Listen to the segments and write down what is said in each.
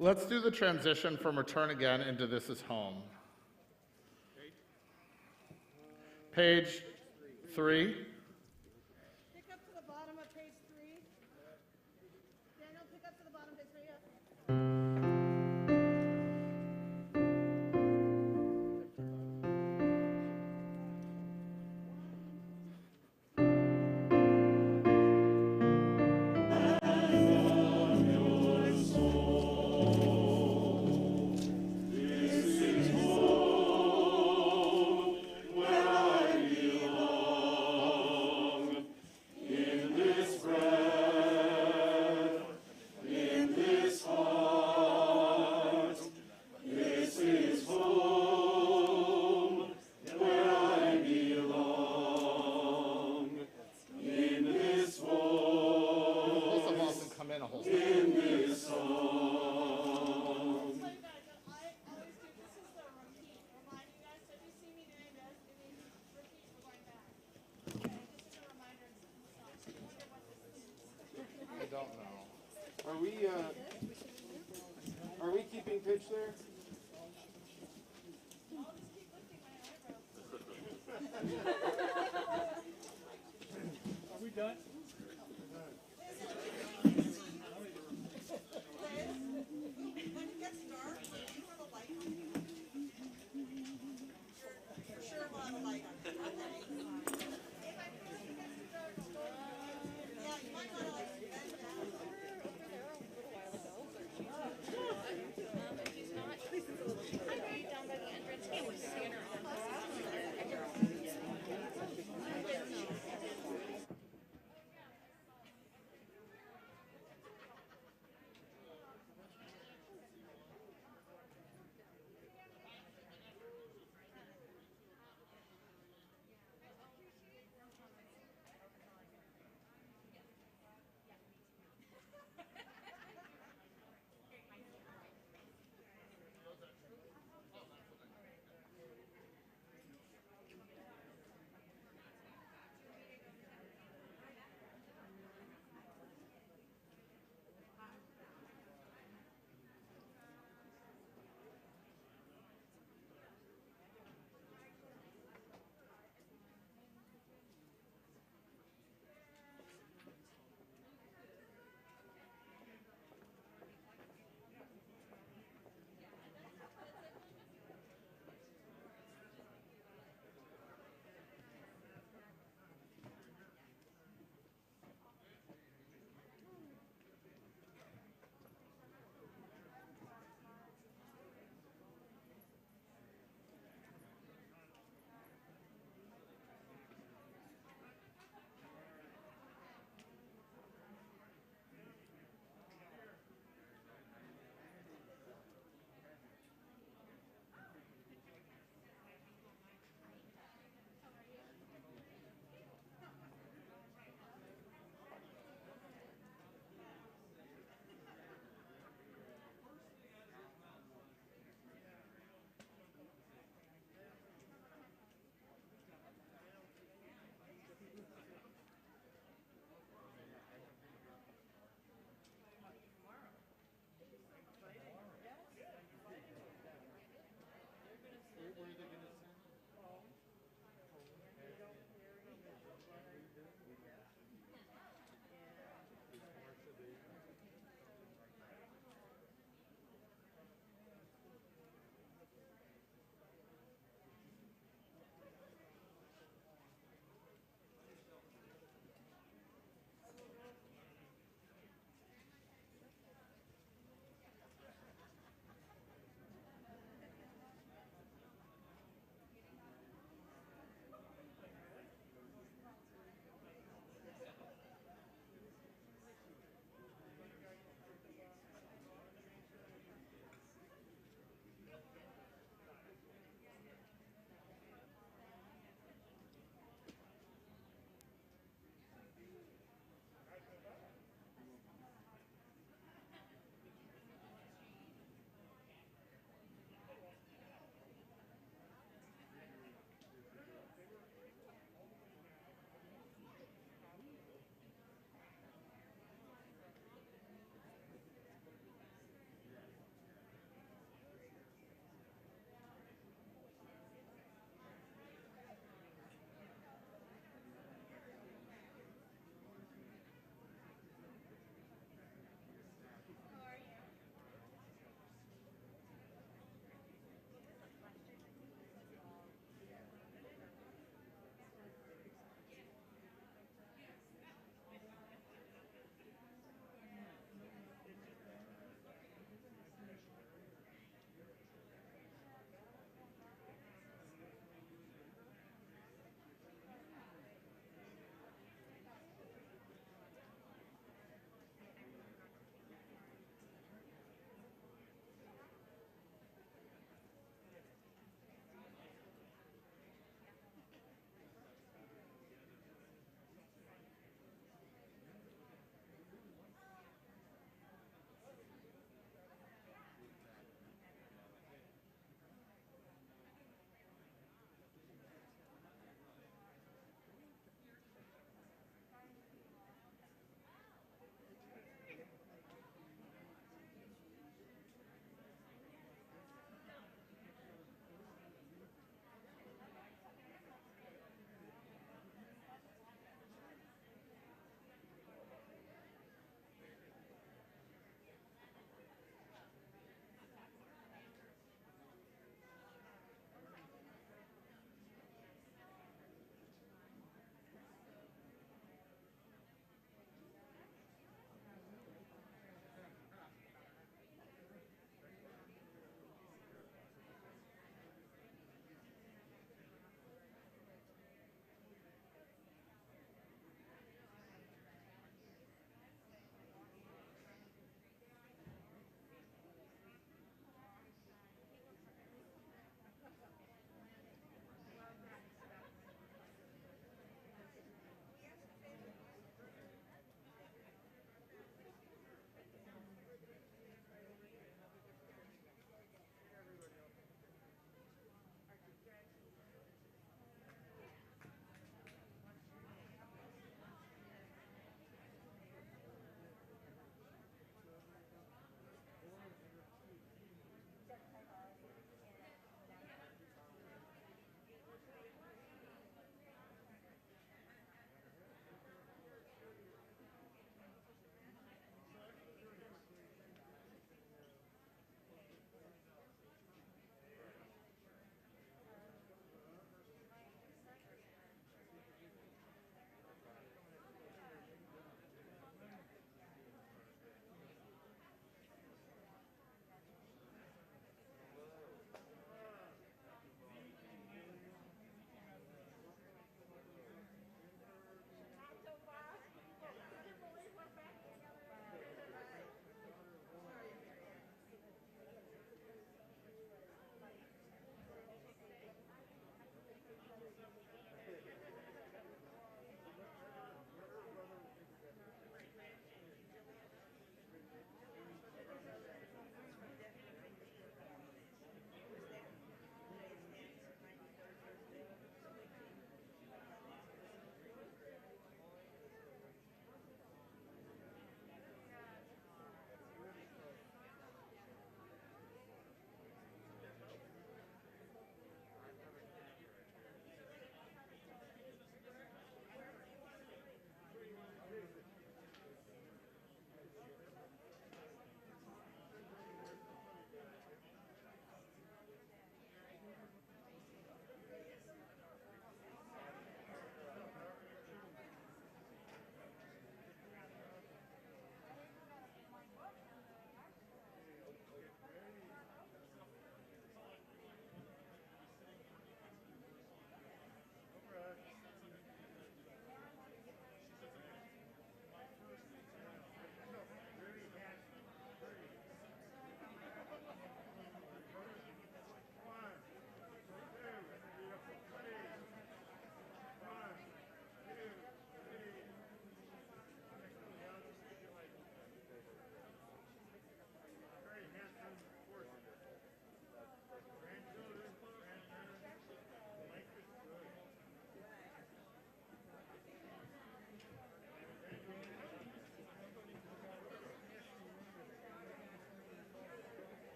Let's do the transition from Return Again into This Is Home. Page 3. Pick up to the bottom of page 3. Daniel, pick up to the bottom of page 3. Yeah. Are we keeping pitch there? Are we done? When it gets dark, do you have a light on? You're sure we'll have a light on. Yeah, you might want to like bend down.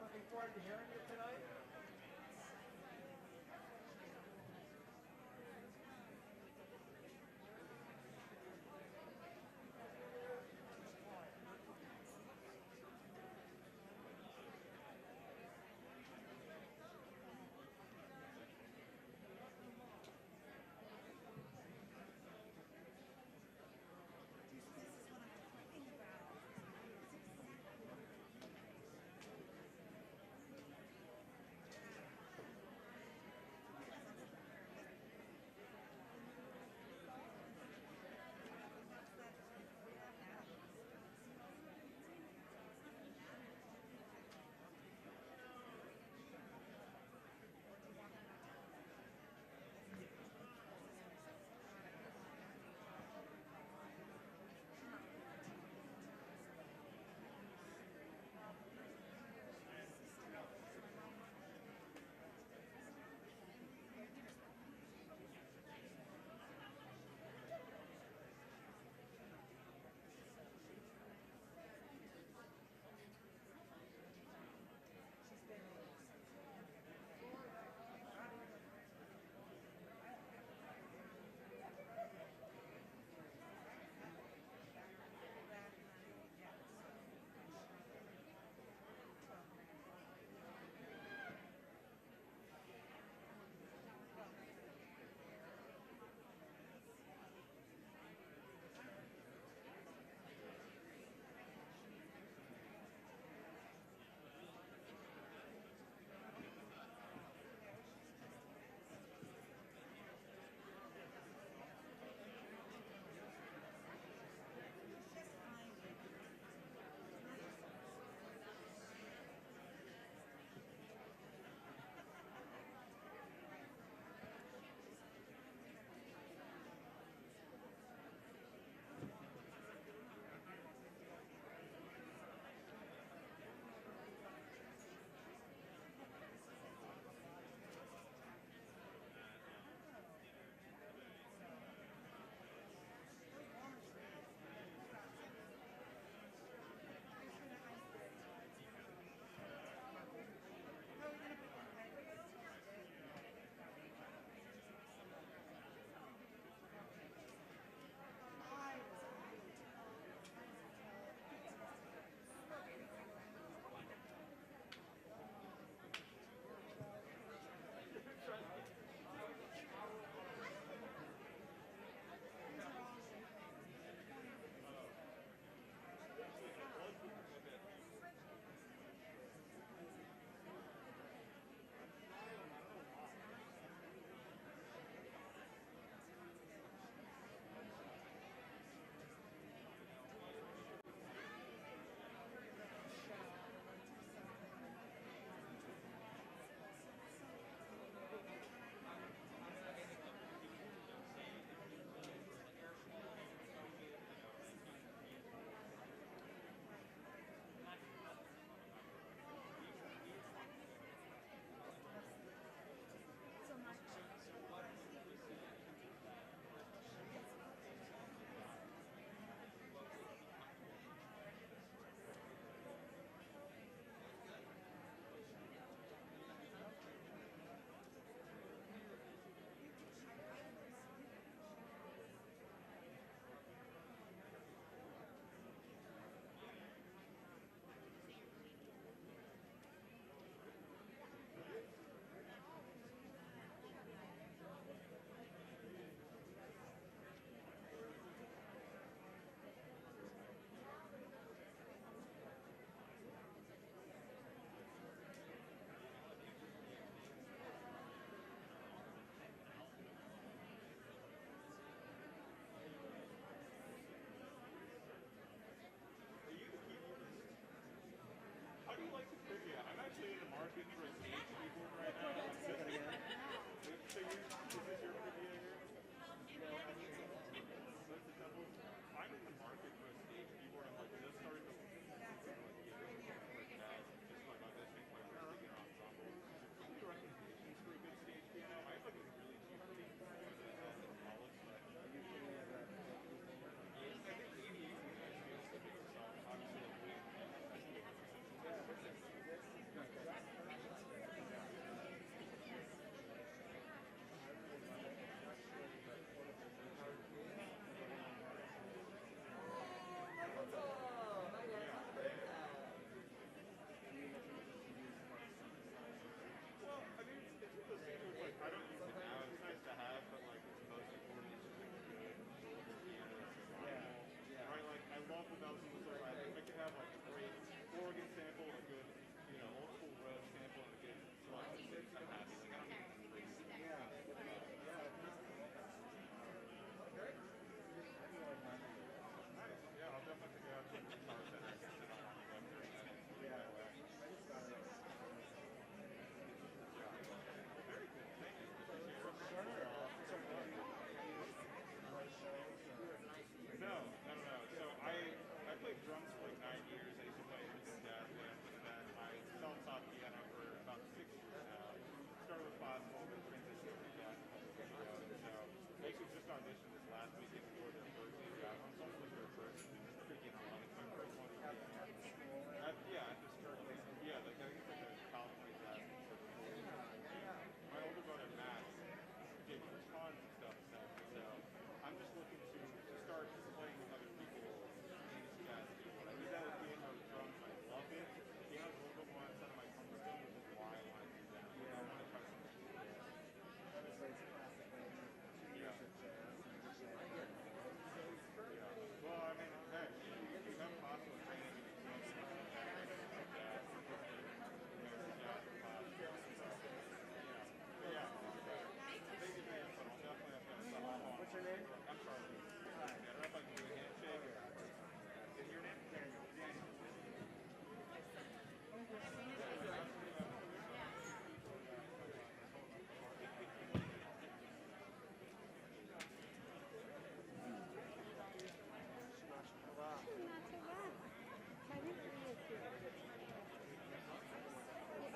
Looking forward to hearing you tonight.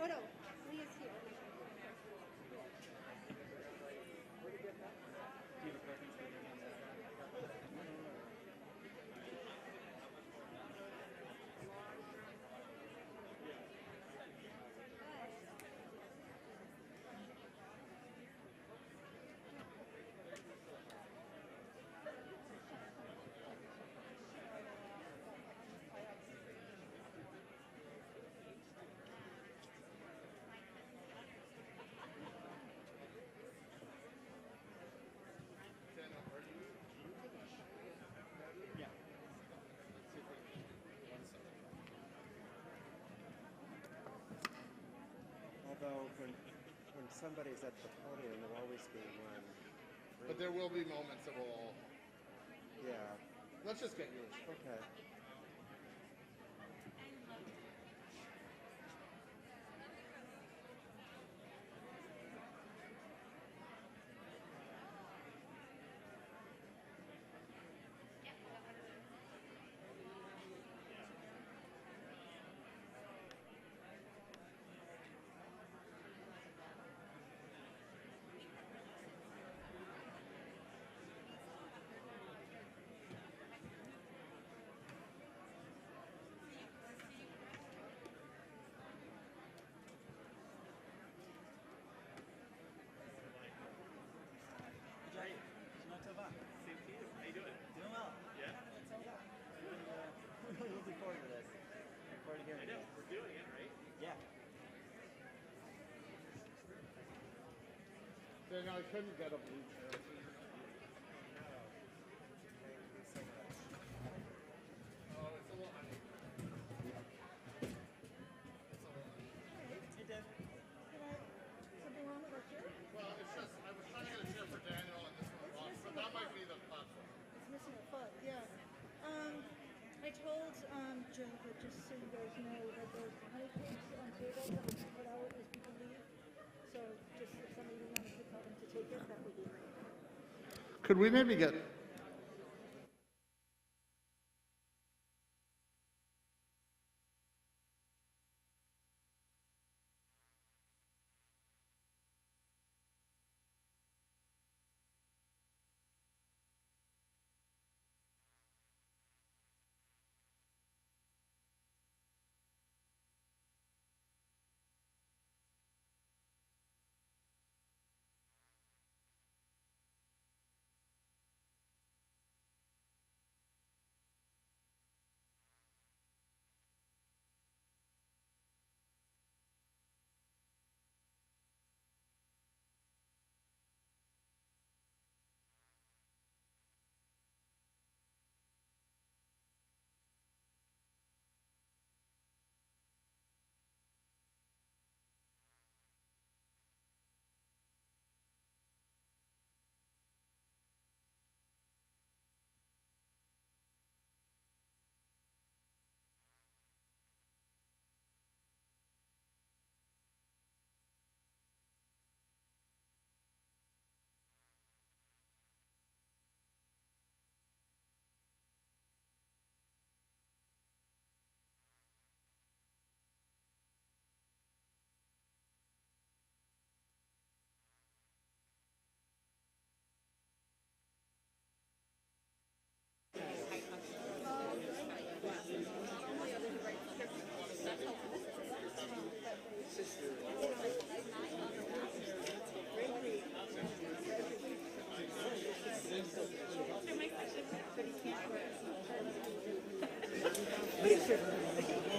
Oh no, Leah's here. Although when somebody's at the podium, there'll always be one. But there will be moments that will all. Yeah. Let's just get yours. Okay. Doing well. Yeah? Really looking forward to this. Looking forward to hearing it. We're doing it, right? Yeah. Daniel, I couldn't get a blue chair. Oh, it's a little honey. Hey, Deb. Something wrong with our chair? Well, it's just, I was trying to get a chair for Daniel and this one wrong, but that might be the platform. It's missing a foot, yeah. I told Jennifer, just so you guys know, that those honey cakes on tables that we put out Could we maybe get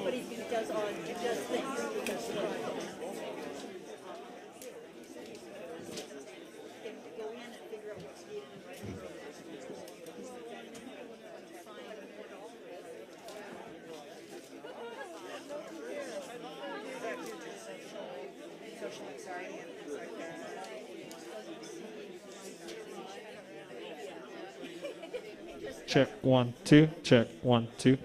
But he does things. Go in and figure out what's needed and write social anxiety and things like that. Check 1 2. Check 1 2.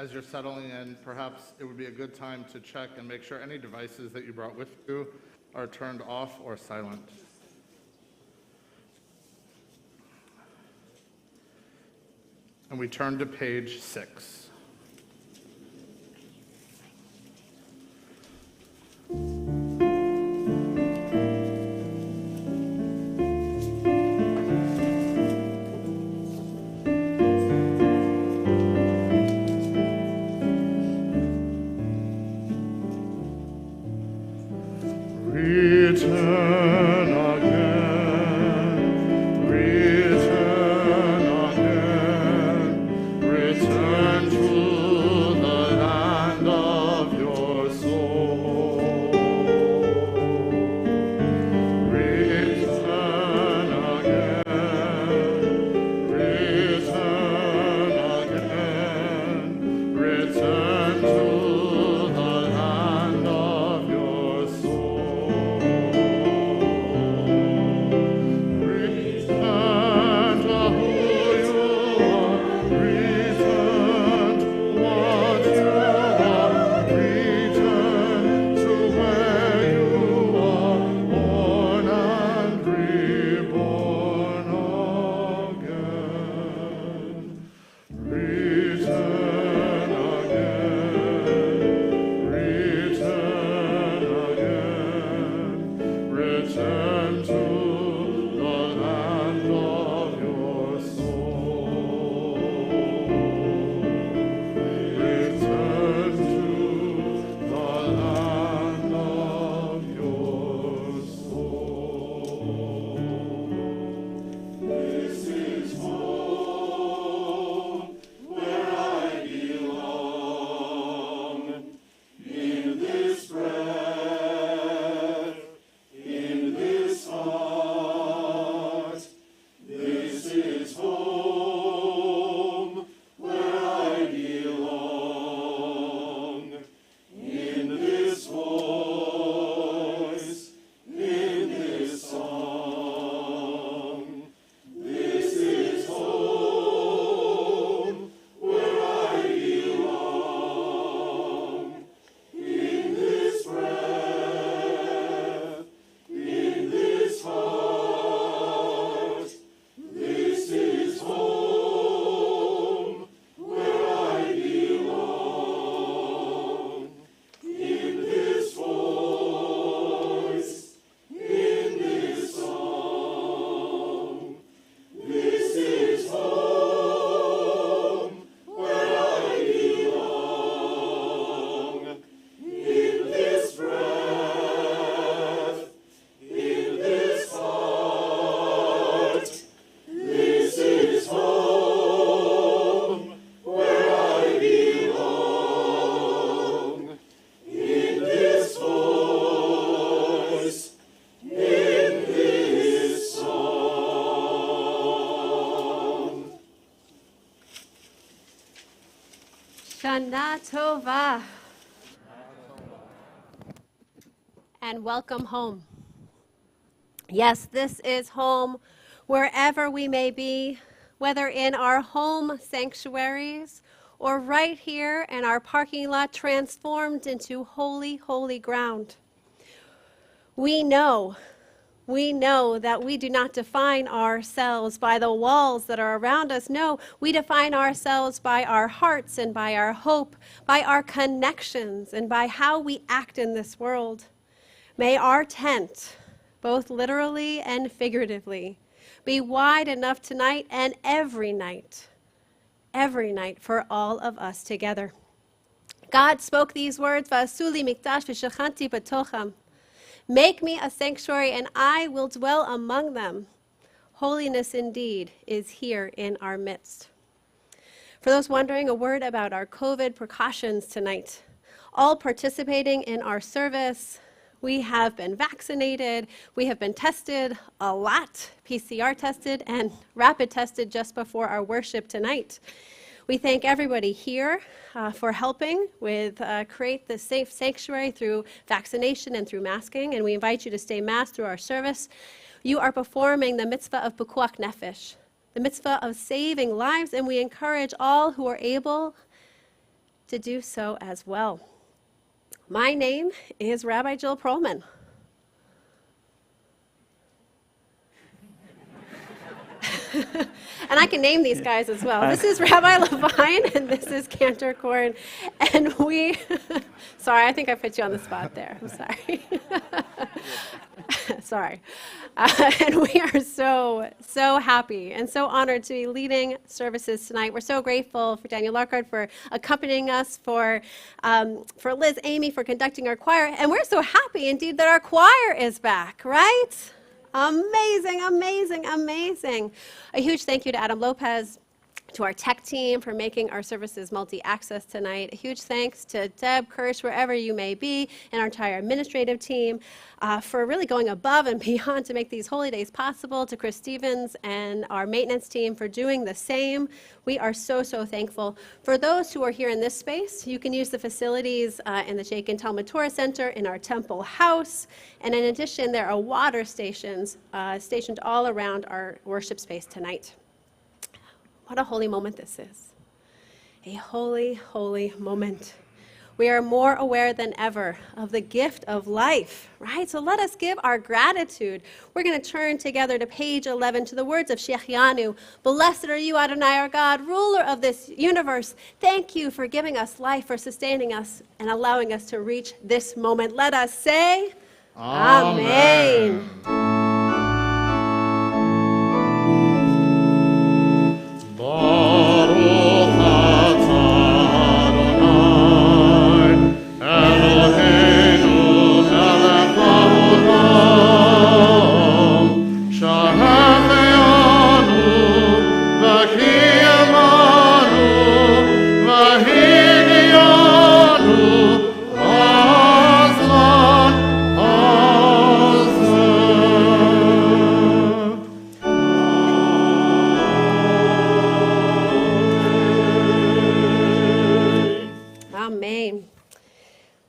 as you're settling in, perhaps it would be a good time to check and make sure any devices that you brought with you are turned off or silent. And we turn to page 6. Return again, return again, return to Shana Tova. And welcome home. Yes, this is home wherever we may be, whether in our home sanctuaries or right here in our parking lot transformed into holy, holy ground. We know that we do not define ourselves by the walls that are around us. No, we define ourselves by our hearts and by our hope, by our connections, and by how we act in this world. May our tent, both literally and figuratively, be wide enough tonight and every night for all of us together. God spoke these words, "V'asu li mikdash v'shechanti b'tocham." Make me a sanctuary, and I will dwell among them. Holiness indeed is here in our midst. For those wondering, a word about our COVID precautions tonight. All participating in our service, we have been vaccinated, we have been tested a lot, PCR tested and rapid tested just before our worship tonight. We thank everybody here for helping with create the safe sanctuary through vaccination and through masking, and we invite you to stay masked through our service. You are performing the mitzvah of pikuach nefesh, the mitzvah of saving lives, and we encourage all who are able to do so as well. My name is Rabbi Jill Perlman. And I can name these guys as well. This is Rabbi Levine, and this is Cantor Korn. And we, sorry, I think I put you on the spot there. I'm sorry. Sorry. And we are so happy and so honored to be leading services tonight. We're so grateful for Daniel Larkard for accompanying us, for Liz Amy for conducting our choir. And we're so happy indeed that our choir is back, right? Amazing, amazing, amazing. A huge thank you to Adam Lopez, to our tech team for making our services multi-access tonight. A huge thanks to Deb Kirsch, wherever you may be, and our entire administrative team for really going above and beyond to make these holy days possible. To Chris Stevens and our maintenance team for doing the same. We are so thankful. For those who are here in this space, you can use the facilities in the Jake and Talmud Torah Center, in our temple house, and in addition, there are water stations stationed all around our worship space tonight. What a holy moment this is. A holy, holy moment. We are more aware than ever of the gift of life, right? So let us give our gratitude. We're going to turn together to page 11 to the words of Shechianu. Blessed are you, Adonai, our God, ruler of this universe. Thank you for giving us life, for sustaining us, and allowing us to reach this moment. Let us say, Amen.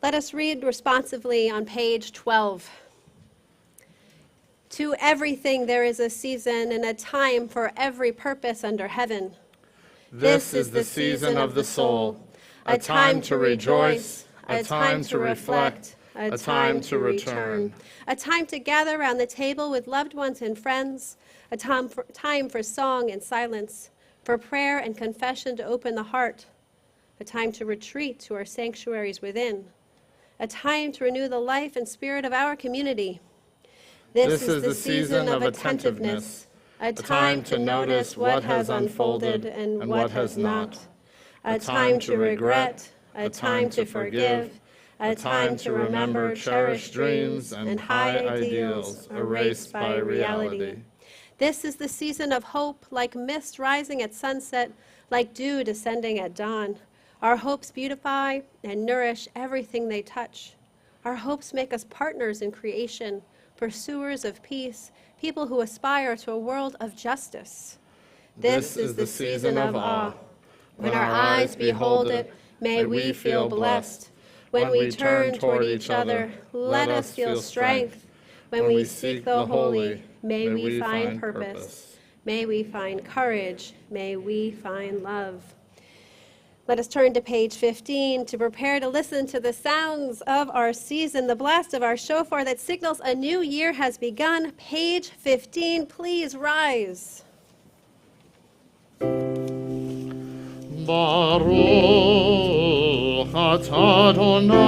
Let us read responsively on page 12. To everything there is a season and a time for every purpose under heaven. This is the season of the soul, a time to rejoice, a time to reflect, a time to return, a time to gather around the table with loved ones and friends, a time for song and silence, for prayer and confession to open the heart, a time to retreat to our sanctuaries within, a time to renew the life and spirit of our community. This is the season of attentiveness, a time to notice what has unfolded and what has not, a time to regret, a time to forgive, a time to remember cherished dreams and high ideals erased by reality. This is the season of hope, like mist rising at sunset, like dew descending at dawn. Our hopes beautify and nourish everything they touch. Our hopes make us partners in creation, pursuers of peace, people who aspire to a world of justice. This is the season of awe. When our eyes behold it, may we feel blessed. When we turn toward each other, let us feel strength. When we seek the holy, may we find purpose. May we find courage. May we find love. Let us turn to page 15 to prepare to listen to the sounds of our season, the blast of our shofar that signals a new year has begun. Page 15, please rise. Baruch atah Adonai,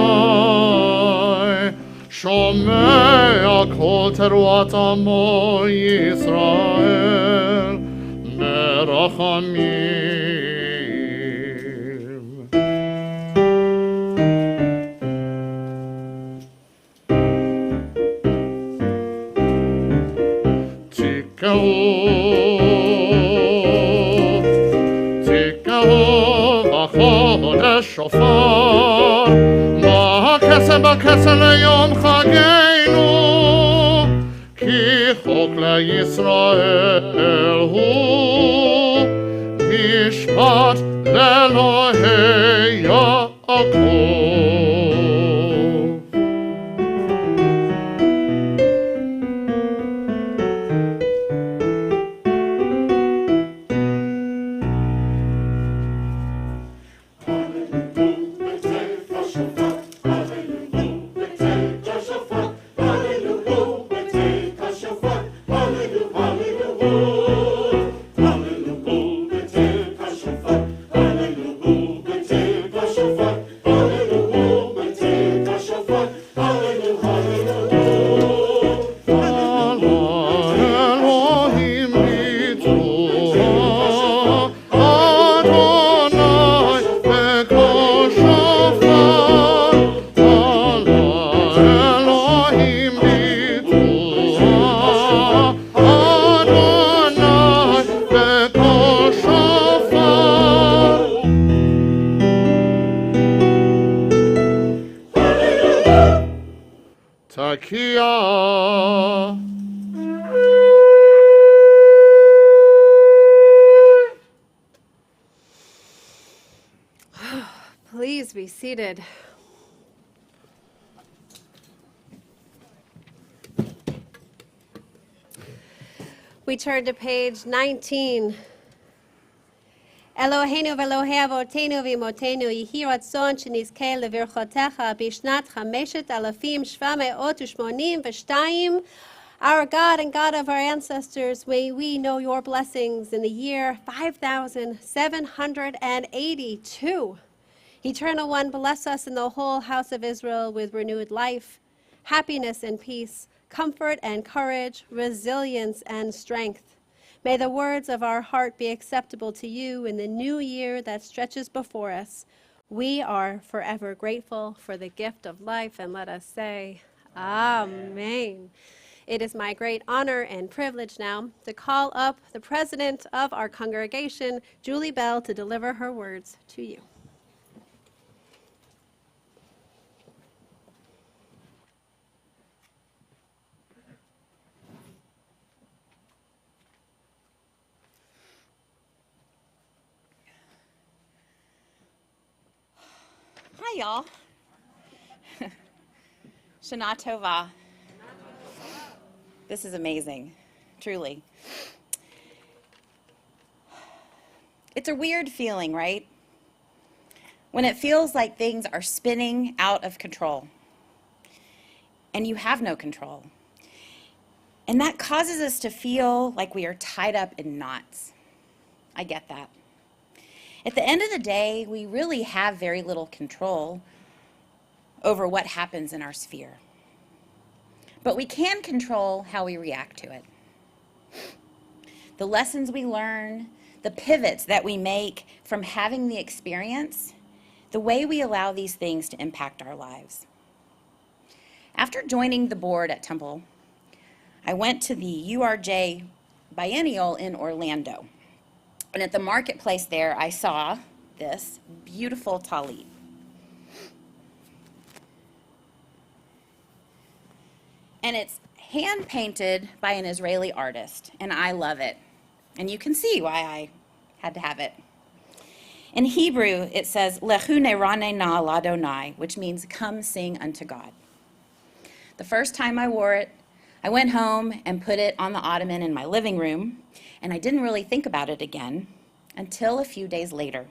shomea kol teruat amo Yisrael, merachamim. תקעו בחודש שופר, בכסר ליום חגנו, כי חוק לישראל הוא משפט לאלוהי יעקב. Takia. Please be seated. We turn to page 19. Eloheinu ve'Elohei avotenu v'imotenu yehi ratzon shenizkeh levirchotecha bishnat 5,782. Our God and God of our ancestors, may we know your blessings in the year 5,782. Eternal One, bless us in the whole house of Israel with renewed life, happiness and peace, comfort and courage, resilience and strength. May the words of our heart be acceptable to you in the new year that stretches before us. We are forever grateful for the gift of life, and let us say, Amen. It is my great honor and privilege now to call up the president of our congregation, Julie Bell, to deliver her words to you. Hi, y'all. Shana Tova. This is amazing, truly. It's a weird feeling, right? When it feels like things are spinning out of control and you have no control. And that causes us to feel like we are tied up in knots. I get that. At the end of the day, we really have very little control over what happens in our sphere. But we can control how we react to it. The lessons we learn, the pivots that we make from having the experience, the way we allow these things to impact our lives. After joining the board at Temple, I went to the URJ Biennial in Orlando. And at the marketplace there, I saw this beautiful talit. And it's hand-painted by an Israeli artist, and I love it. And you can see why I had to have it. In Hebrew, it says, Lechu nerane na ladonai, which means come sing unto God. The first time I wore it, I went home and put it on the ottoman in my living room, and I didn't really think about it again until a few days later,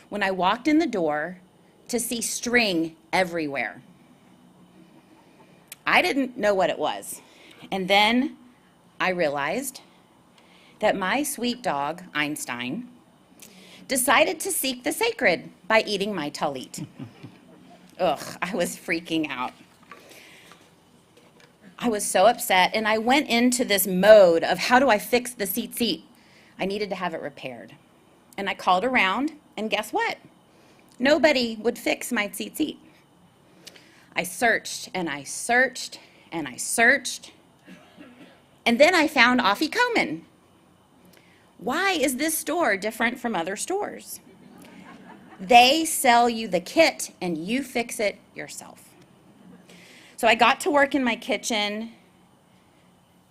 when I walked in the door to see string everywhere. I didn't know what it was, and then I realized that my sweet dog, Einstein, decided to seek the sacred by eating my talit. Ugh, I was freaking out. I was so upset, and I went into this mode of how do I fix the tzitzit? I needed to have it repaired. And I called around, and guess what? Nobody would fix my tzitzit. I searched, and I searched, and I searched, and then I found Afi Komen. Why is this store different from other stores? They sell you the kit, and you fix it yourself. So I got to work in my kitchen,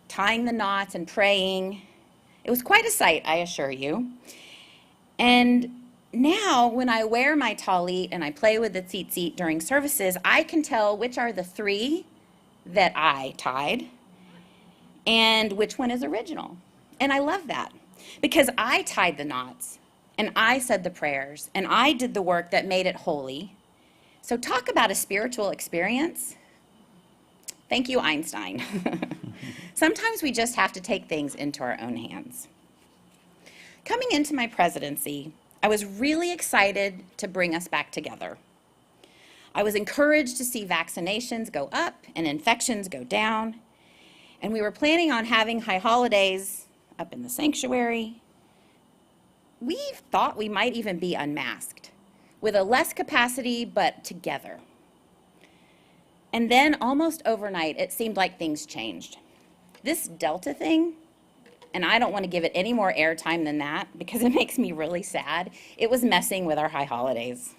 tying the knots and praying. It was quite a sight, I assure you. And now when I wear my talit and I play with the tzitzit during services, I can tell which are the 3 that I tied and which one is original. And I love that because I tied the knots and I said the prayers and I did the work that made it holy. So talk about a spiritual experience. Thank you, Einstein. Sometimes we just have to take things into our own hands. Coming into my presidency, I was really excited to bring us back together. I was encouraged to see vaccinations go up and infections go down, and we were planning on having high holidays up in the sanctuary. We thought we might even be unmasked, with a less capacity, but together. And then almost overnight, it seemed like things changed. This Delta thing, and I don't want to give it any more airtime than that because it makes me really sad, it was messing with our high holidays.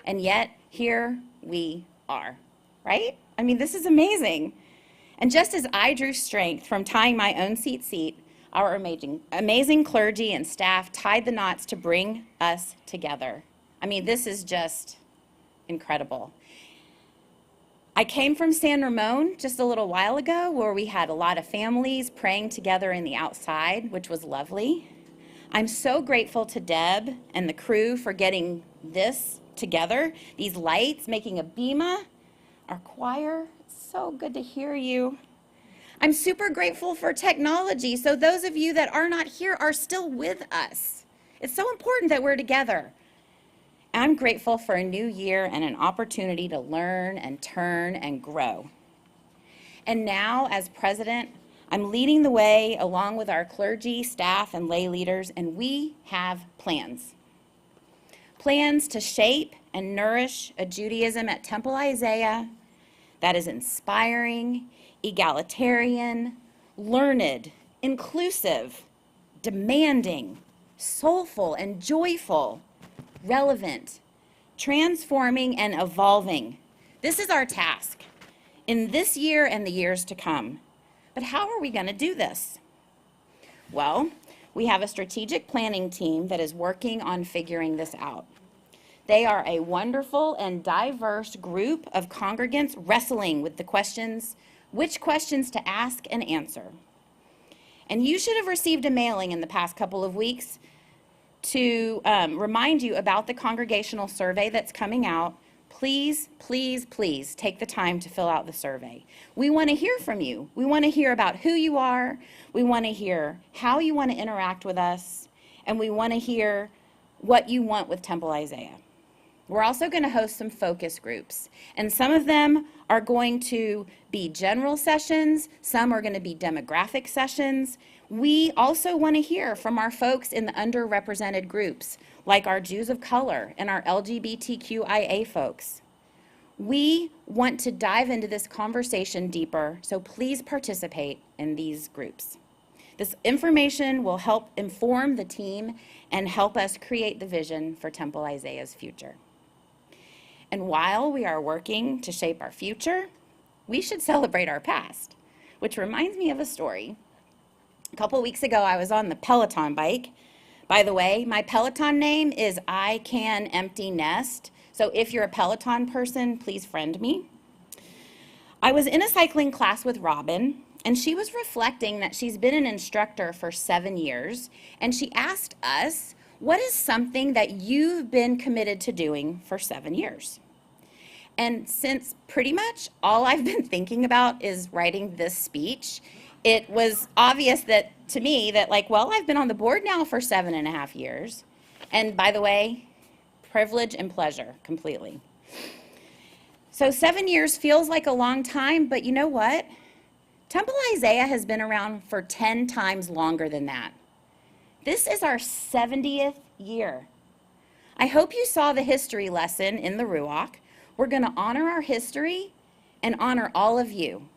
And yet, here we are, right? I mean, this is amazing. And just as I drew strength from tying my own tzitzit, our amazing clergy and staff tied the knots to bring us together. I mean, this is just incredible. I came from San Ramon just a little while ago where we had a lot of families praying together in the outside, which was lovely. I'm so grateful to Deb and the crew for getting this together, these lights, making a bima, our choir. It's so good to hear you. I'm super grateful for technology, so those of you that are not here are still with us. It's so important that we're together. I'm grateful for a new year and an opportunity to learn and turn and grow. And now, as president, I'm leading the way along with our clergy, staff, and lay leaders, and we have plans. Plans to shape and nourish a Judaism at Temple Isaiah that is inspiring, egalitarian, learned, inclusive, demanding, soulful, and joyful, relevant, transforming, and evolving. This is our task in this year and the years to come. But how are we going to do this? Well, we have a strategic planning team that is working on figuring this out. They are a wonderful and diverse group of congregants wrestling with the questions, which questions to ask and answer. And you should have received a mailing in the past couple of weeks to remind you about the congregational survey that's coming out. Please, please, please take the time to fill out the survey. We want to hear from you. We want to hear about who you are. We want to hear how you want to interact with us. And we want to hear what you want with Temple Isaiah. We're also going to host some focus groups. And some of them are going to be general sessions. Some are going to be demographic sessions. We also want to hear from our folks in the underrepresented groups, like our Jews of color and our LGBTQIA folks. We want to dive into this conversation deeper, so please participate in these groups. This information will help inform the team and help us create the vision for Temple Isaiah's future. And while we are working to shape our future, we should celebrate our past, which reminds me of a story. A couple weeks ago, I was on the Peloton bike, By the way, my Peloton name is I Can Empty Nest. So if you're a Peloton person, please friend me. I was in a cycling class with Robin, and she was reflecting that she's been an instructor for 7 years, and she asked us, what is something that you've been committed to doing for 7 years? And since pretty much all I've been thinking about is writing this speech, it was obvious that to me that I've been on the board now for 7.5 years. And by the way, privilege and pleasure completely. So 7 years feels like a long time, but you know what? Temple Isaiah has been around for 10 times longer than that. This is our 70th year. I hope you saw the history lesson in the Ruach. We're going to honor our history and honor all of you.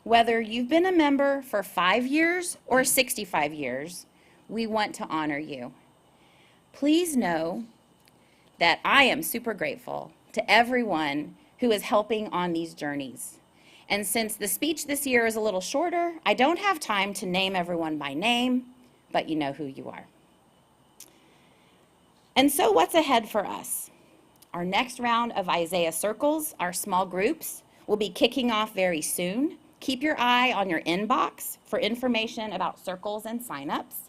Whether you've been a member for 5 years or 65 years, we want to honor you. Please know that I am super grateful to everyone who is helping on these journeys. And since the speech this year is a little shorter, I don't have time to name everyone by name, but you know who you are. And so what's ahead for us? Our next round of Isaiah Circles, our small groups, will be kicking off very soon. Keep your eye on your inbox for information about circles and signups.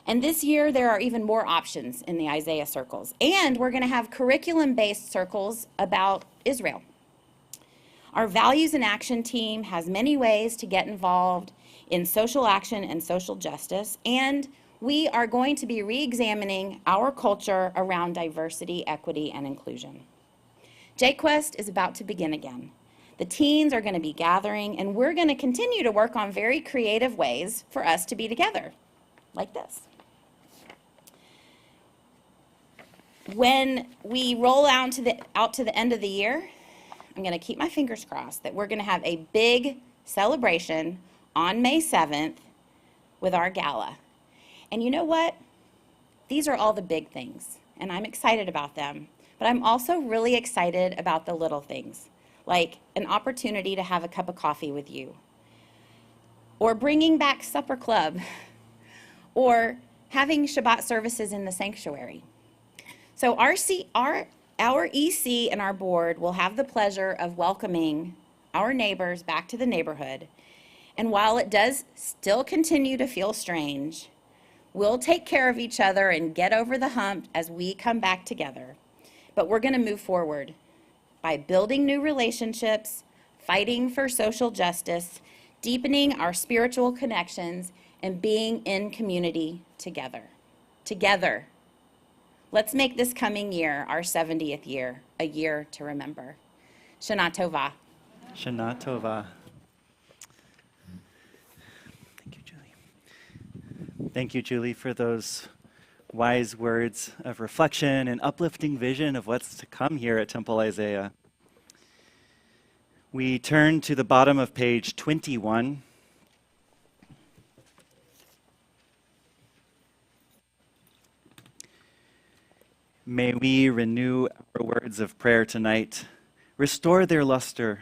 And this year, there are even more options in the Isaiah Circles. And we're going to have curriculum-based circles about Israel. Our Values and Action team has many ways to get involved in social action and social justice. And we are going to be re-examining our culture around diversity, equity, and inclusion. JQuest is about to begin again. The teens are going to be gathering, and we're going to continue to work on very creative ways for us to be together, like this. When we roll out to the end of the year, I'm going to keep my fingers crossed that we're going to have a big celebration on May 7th with our gala. And you know what? These are all the big things, and I'm excited about them. But I'm also really excited about the little things, like an opportunity to have a cup of coffee with you, or bringing back supper club, or having Shabbat services in the sanctuary. So our EC and our board will have the pleasure of welcoming our neighbors back to the neighborhood. And while it does still continue to feel strange, we'll take care of each other and get over the hump as we come back together. But we're going to move forward by building new relationships, fighting for social justice, deepening our spiritual connections, and being in community together. Together. Let's make this coming year, our 70th year, a year to remember. Shana Tova. Shana Tova. Thank you, Julie. Thank you, Julie, for those wise words of reflection and uplifting vision of what's to come here at Temple Isaiah. We turn to the bottom of page 21. May we renew our words of prayer tonight, restore their luster,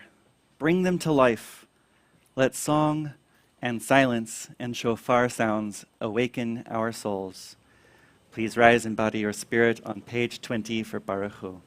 bring them to life. Let song and silence and shofar sounds awaken our souls. Please rise and body your spirit on page 20 for Baruch Hu.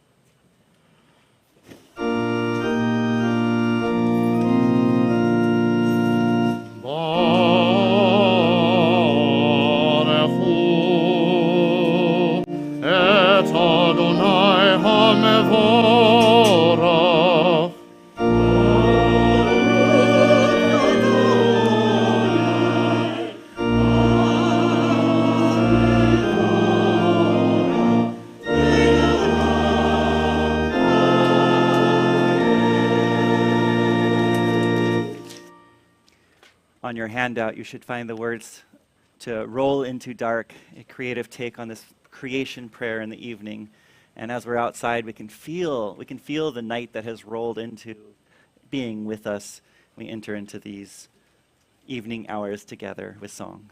On your handout, you should find the words to roll into dark, a creative take on this creation prayer in the evening. And as we're outside, we can feel the night that has rolled into being with us. We enter into these evening hours together with song.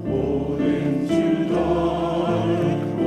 Roll into dark.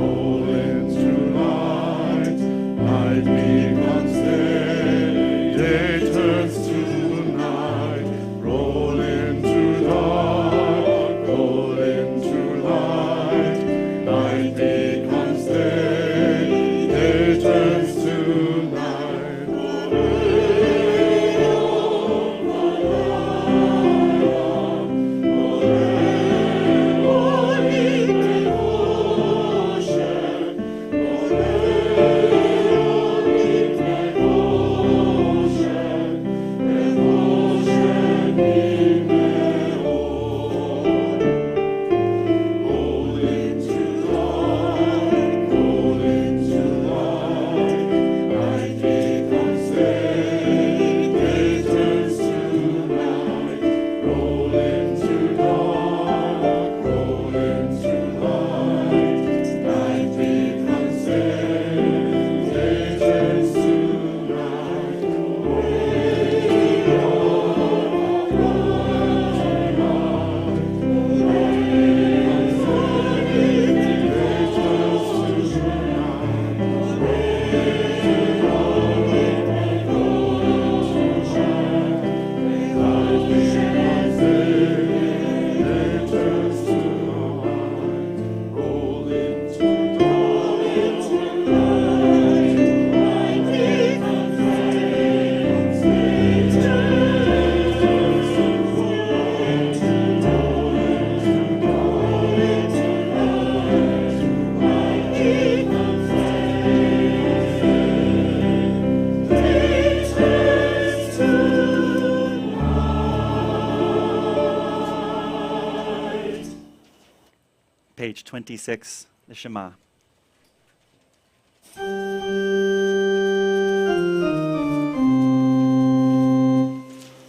Page 26, the Shema.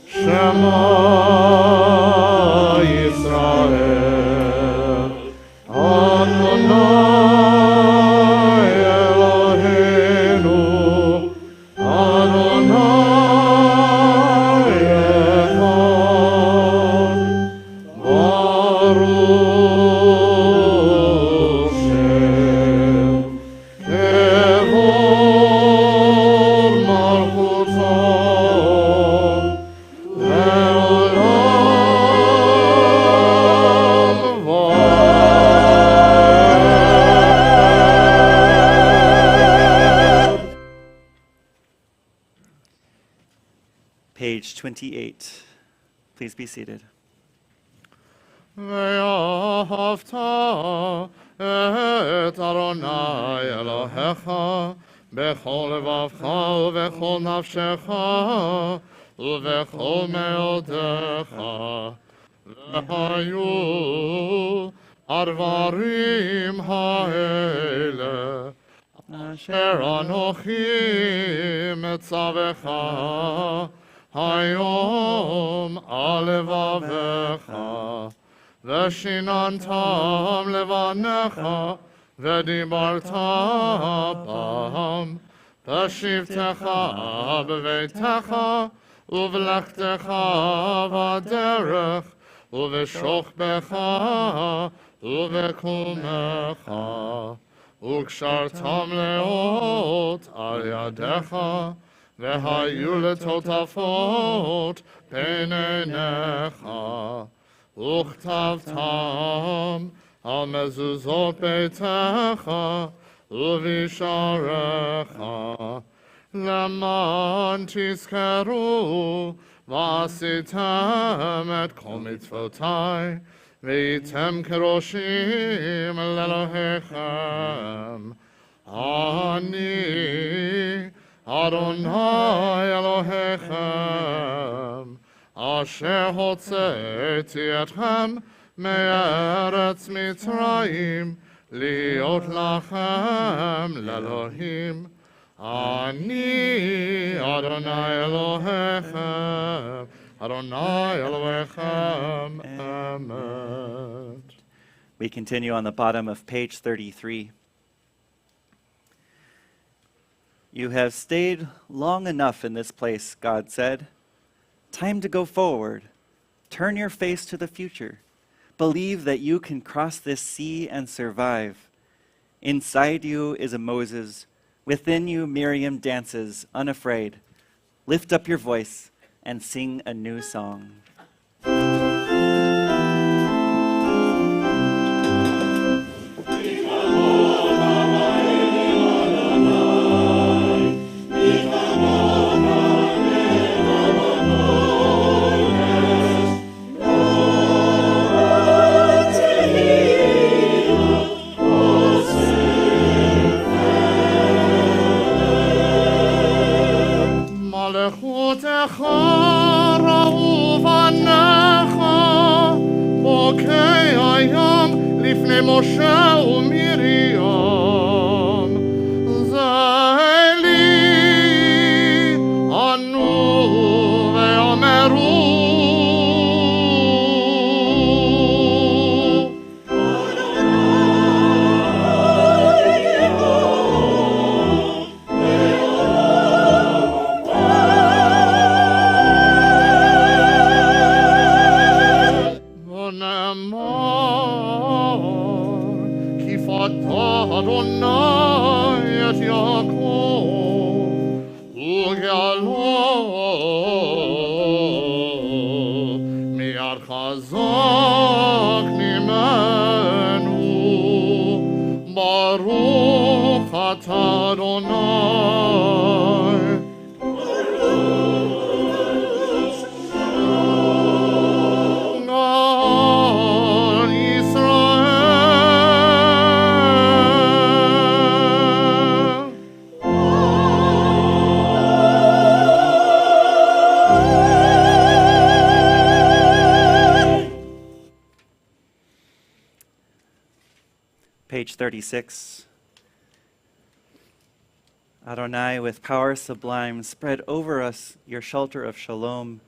Shema Yisrael, Adonai Eloheinu, Adonai Echad, Baruch Shem, Kevod Malchuto, Le'olam Va'ed. Page 28. Please be seated. ואהבת את אדוני אלוהיך בכל לבבך ובכל נפשך ובכל מאודך. והיו הדברים האלה אשר אנוכי מצווך היום על לבבך. ושיננתם לבניך, ודיברת בם, בשבתך בביתך, ובלכתך בדרך, ובשוכבך, ובקומך, וקשרתם לאות על ידיך, והיו לטוטפות בין עיניך. וכתבתם על מזוזות ביתך ובשעריך, למען תזכרו ועשיתם את כל מצוותי, והייתם כראשים לאלוהיכם. אני אדוני אלוהיכם, אשר הוצאתי אתכם מארץ מצרים, להיות לכם לאלוהים. אני אדוני אלוהיכם, אדוני אלוהיכם, אמת. We continue on the bottom of page 33. You have stayed long enough in this place, God said. Time to go forward. Turn your face to the future. Believe that you can cross this sea and survive. Inside you is a Moses. Within you, Miriam dances, unafraid. Lift up your voice and sing a new song. מלכותך ראו בניך, בוקי הים לפני משה ומרים. זה לי ענו ואמרו, כי פתה אדוני את יעקב וגאלו מיד חזק ממנו. ברוך אתה אדוני 36. Adonai, with power sublime, spread over us your shelter of shalom,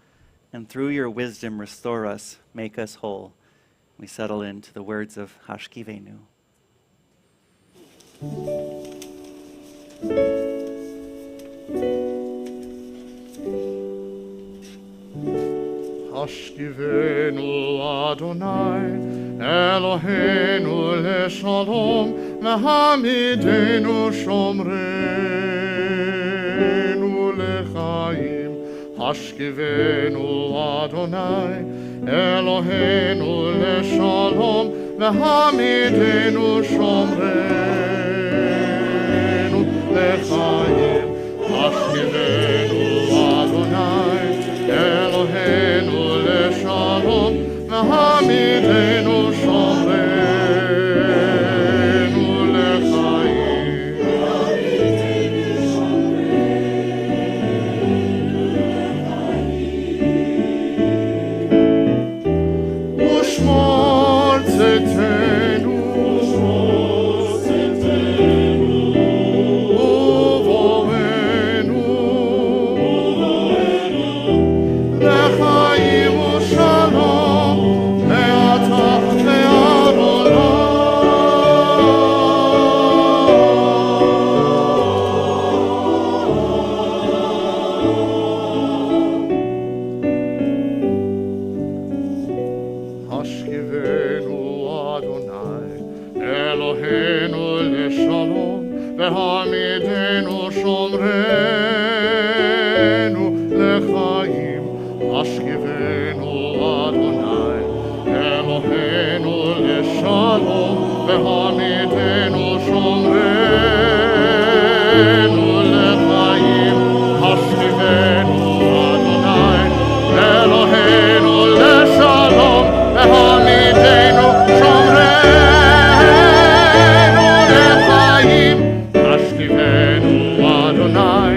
and through your wisdom restore us, make us whole. We settle into the words of Hashkivenu. Hashkivenu Adonai, Eloheinu leshalom, Mehamidenu shomrenu lechaim. Hashkivenu Adonai, Eloheinu leshalom, Mehamidenu shomrenu lechaim. Hashkivenu Adonai, Eloheinu leshalom, Mehamidenu shomrenu lechaim. Ushmor tzedkenu, uvoenu, lechaim ושלום, מעתה ועד עולם. השכיבנו אדוני, אלוהינו לשלום, והעמידנו שומרנו לחיים. השכיבנו אדוני, אלוהינו לשלום, והעמידנו שומרנו לחיים. השכיבנו אדוני, אלוהינו לשלום, והעמידנו שומרנו לחיים. השכיבנו אדוני,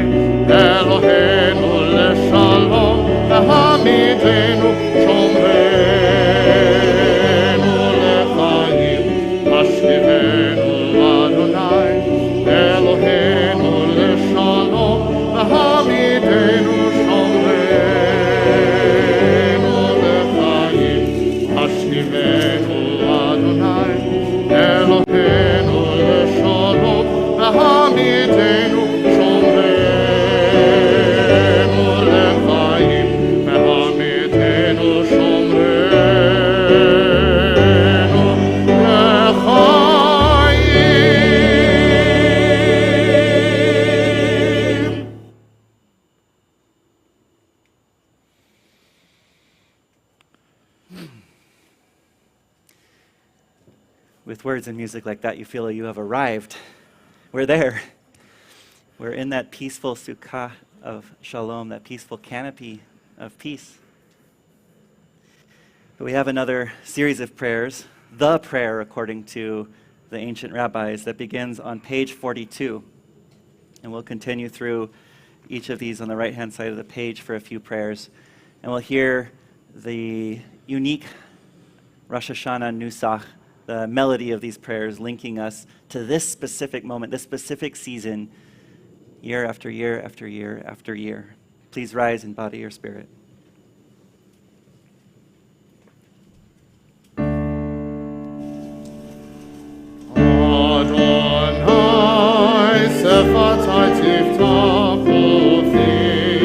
אלוהינו לשלום, והעמידנו שומרנו לחיים. השכיבנו אדוני, אלוהינו לשלום, והעמידנו שומרנו לחיים. השכיבנו אדוני, אלוהינו לשלום, והעמידנו שומרנו לחיים. והעמידנו שומרנו לחיים. With words and music like that, you feel you have arrived. We're there. We're in that peaceful sukkah of shalom, that peaceful canopy of peace. But we have another series of prayers, the prayer according to the ancient rabbis, that begins on page 42. And we'll continue through each of these on the right-hand side of the page for a few prayers. And we'll hear the unique Rosh Hashanah Nusach, the melody of these prayers linking us to this specific moment, this specific season, year after year after year after year. Please rise in body or spirit. Adonai sefatai tiftach ufi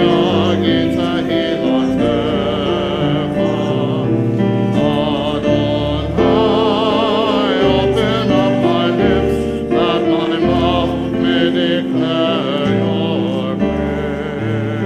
agita hilatecha. Adonai, open up my lips, that my mouth may declare your praise.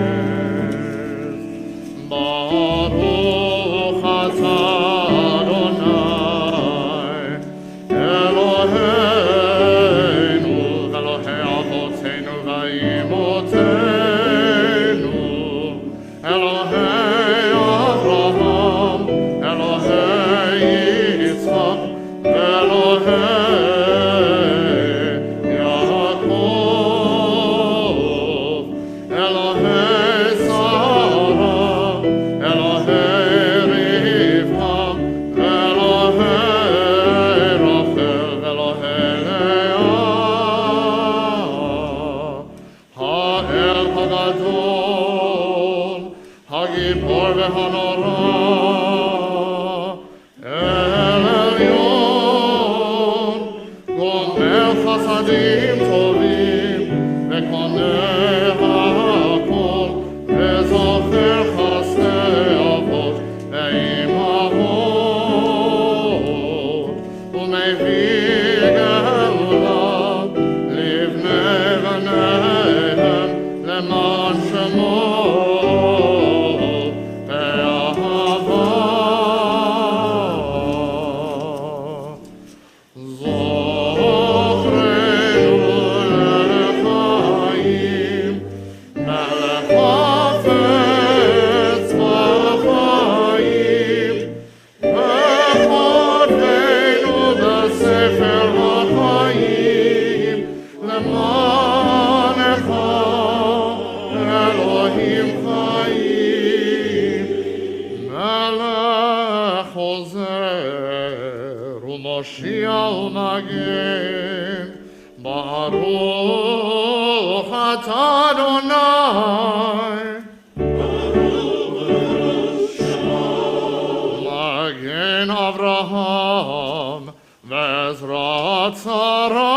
הגיבור והנורא, אל עליון, גומר חסדים טובים, וקונה הכל, וזוכר חסדי אבות ואימהות, ומביא גאולה לבני בניהם, למען שמו באהבה. זוכרנו לחיים, מלך חפץ בחיים, וכותבנו בספר החיים, למענך אלוהים חיים. מלך עוזר ומושיע ומגן, ברוך אתה אדוני, מגן אברהם ועזרת שרה.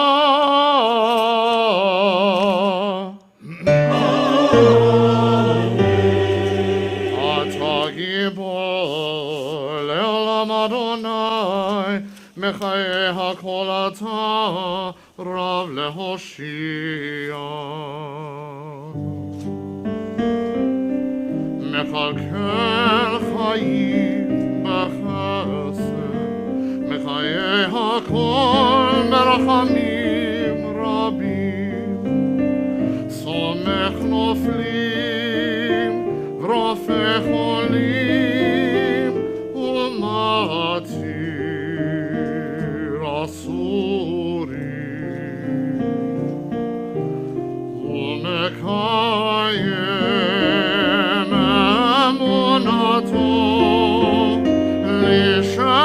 אתה גיבור לעולם אדוני, מחיי הכל אתה רב להושיע. מכלכל חיים בחסד, מחיי הכל ברחמים רבים, סומך נופלים ורופא חולים, ומתיר אסורים, ומקיים אמונתו לשנה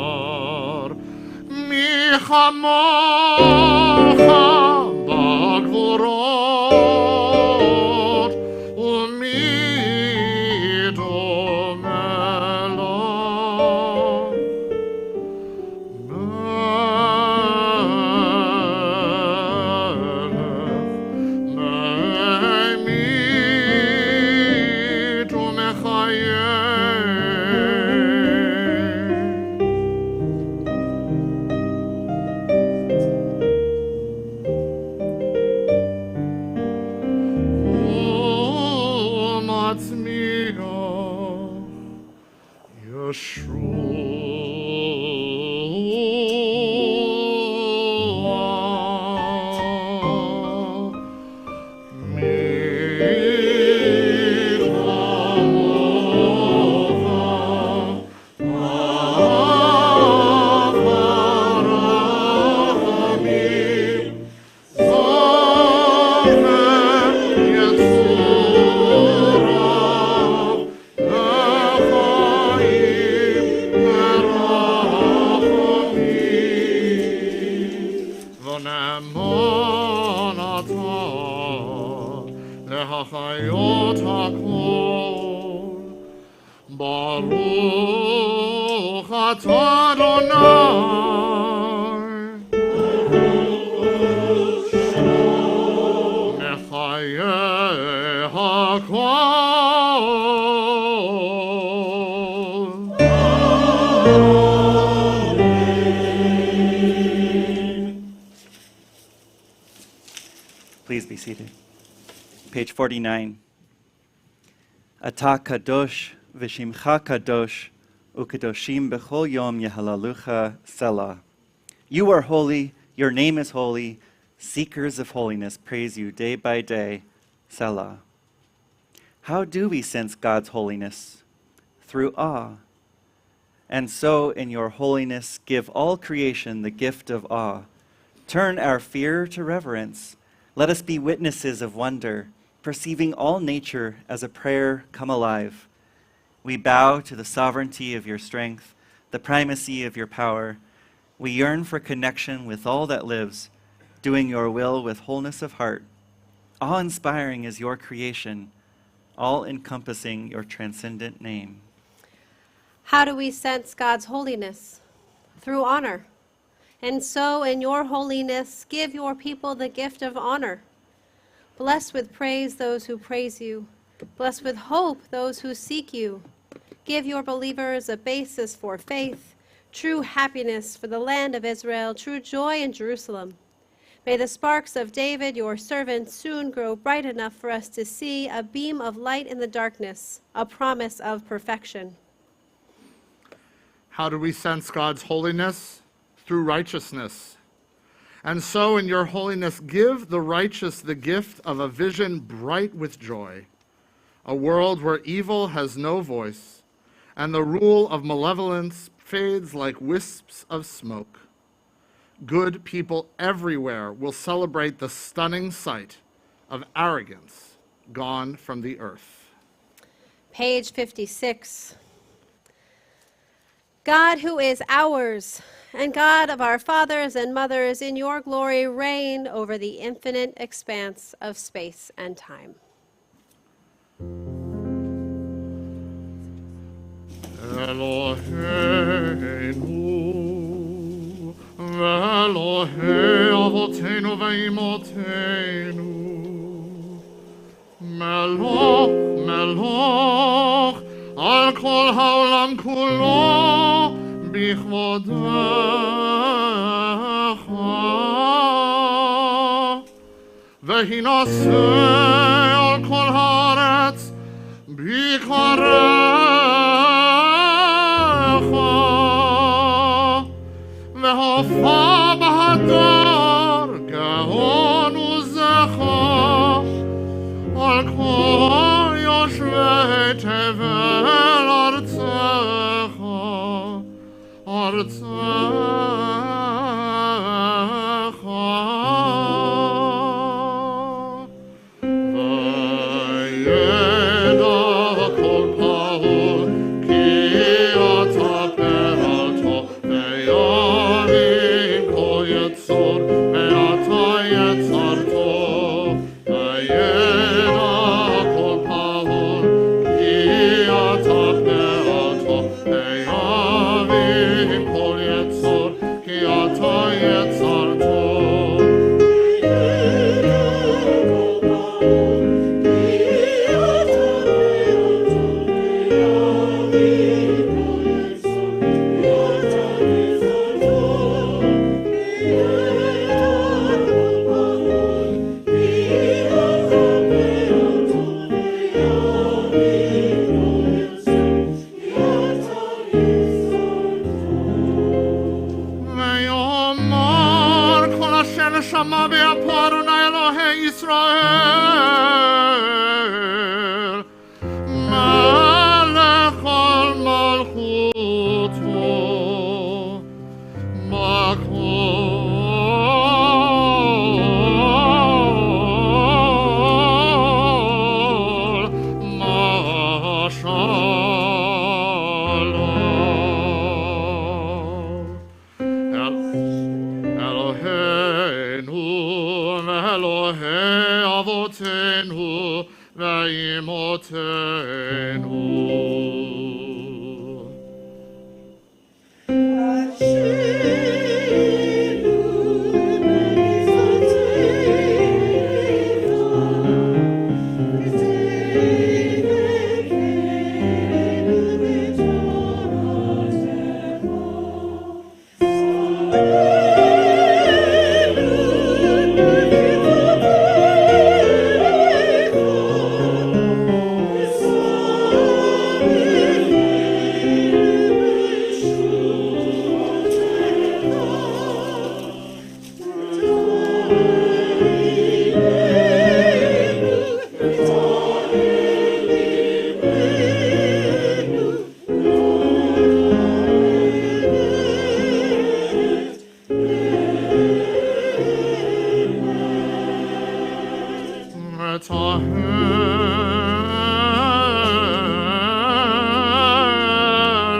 עפר. מי כמוך בגבורות, ומי דומה לך? ממית ומחיה. ומצמיח ישוע. להחיות הכל, ברוך אתה אדוני, מחיה הכל. Please be seated. Page 49. Ata kadosh v'shimcha kadosh u'kadoshim b'chol yom yehalalucha Selah. You are holy, your name is holy, seekers of holiness praise you day by day, Selah. How do we sense God's holiness? Through awe. And so in your holiness give all creation the gift of awe. Turn our fear to reverence. Let us be witnesses of wonder, perceiving all nature as a prayer come alive. We bow to the sovereignty of your strength, the primacy of your power. We yearn for connection with all that lives, doing your will with wholeness of heart. Awe-inspiring is your creation, all-encompassing your transcendent name. How do we sense God's holiness? Through honor. And so, in your holiness, give your people the gift of honor. Bless with praise those who praise you. Bless with hope those who seek you. Give your believers a basis for faith, true happiness for the land of Israel, true joy in Jerusalem. May the sparks of David, your servant, soon grow bright enough for us to see a beam of light in the darkness, a promise of perfection. How do we sense God's holiness? Through righteousness. And so in your holiness, give the righteous the gift of a vision bright with joy, a world where evil has no voice, and the rule of malevolence fades like wisps of smoke. Good people everywhere will celebrate the stunning sight of arrogance gone from the earth. Page 56. God who is ours, and God of our fathers and mothers, in your glory reign over the infinite expanse of space and time. Eloheinu, Elohei avotenu ve'imotenu, Melech, Melech, al kol ha'olam kulo, bichvodecha, ve'hinaseh al kol ha'aretz, bikarecha, ve'hofa b'hadar gehon uzecha, al kol yoshvei tevel artzecha, artzecha. Vayeda kol pahol ki ata peralto, ve'yavim kol yetzor, ve'ata yetzarto. Vayeda kol pahol ki ata peralto, ve'yavim kol yetzor, ki ata yetzarto. ויאמר כל אשר שמע באפו אדוני אלוהי ישראל, מלך על מלכותו, בכל משל. Eloheinu, Elohei avotenu, ve'imotenu.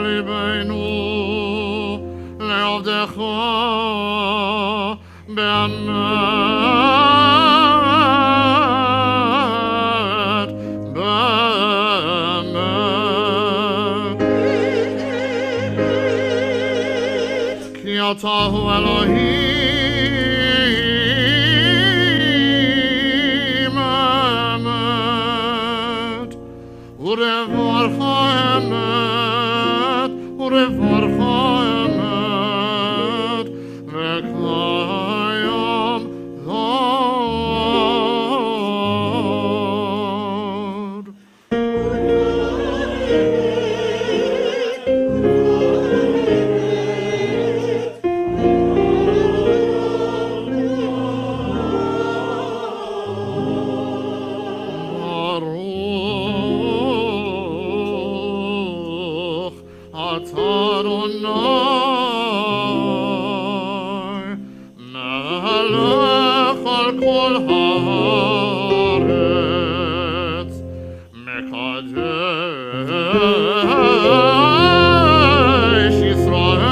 ליבנו לעבדך כי אתה הוא אלוהים אמת, ורברך אמת, ורברך אמת, וקיים לעד. ברוך אתה אדוני מלך על כל הארץ מקדש ישראל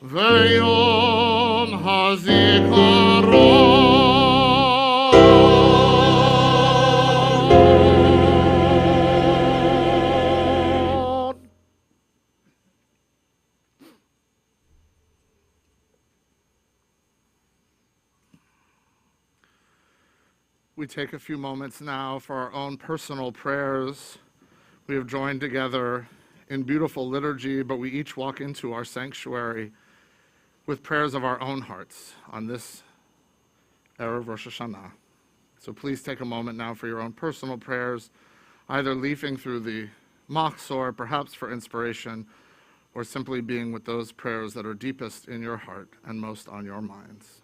ויום הזיכרון. We take a few moments now for our own personal prayers. We have joined together in beautiful liturgy, but we each walk into our sanctuary with prayers of our own hearts on this Erev Rosh Hashanah. So please take a moment now for your own personal prayers, either leafing through the Machzor, perhaps for inspiration, or simply being with those prayers that are deepest in your heart and most on your minds.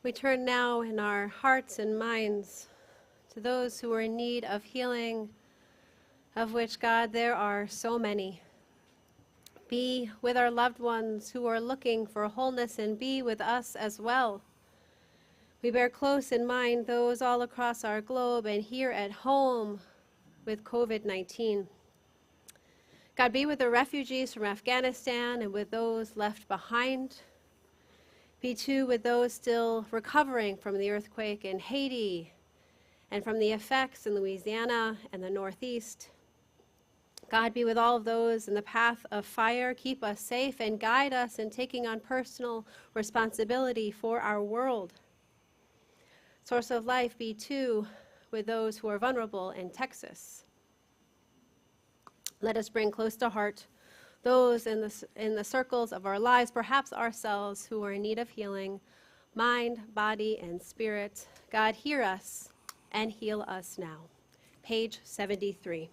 We turn now in our hearts and minds to those who are in need of healing, of which, God, there are so many. Be with our loved ones who are looking for wholeness, and be with us as well. We bear close in mind those all across our globe and here at home with COVID-19. God, be with the refugees from Afghanistan and with those left behind. Be too with those still recovering from the earthquake in Haiti and from the effects in Louisiana and the Northeast. God, be with all of those in the path of fire. Keep us safe and guide us in taking on personal responsibility for our world. Source of life, be too with those who are vulnerable in Texas. Let us bring close to heart those in the circles of our lives, perhaps ourselves, who are in need of healing, mind, body, and spirit. God, hear us and heal us now. Page 73.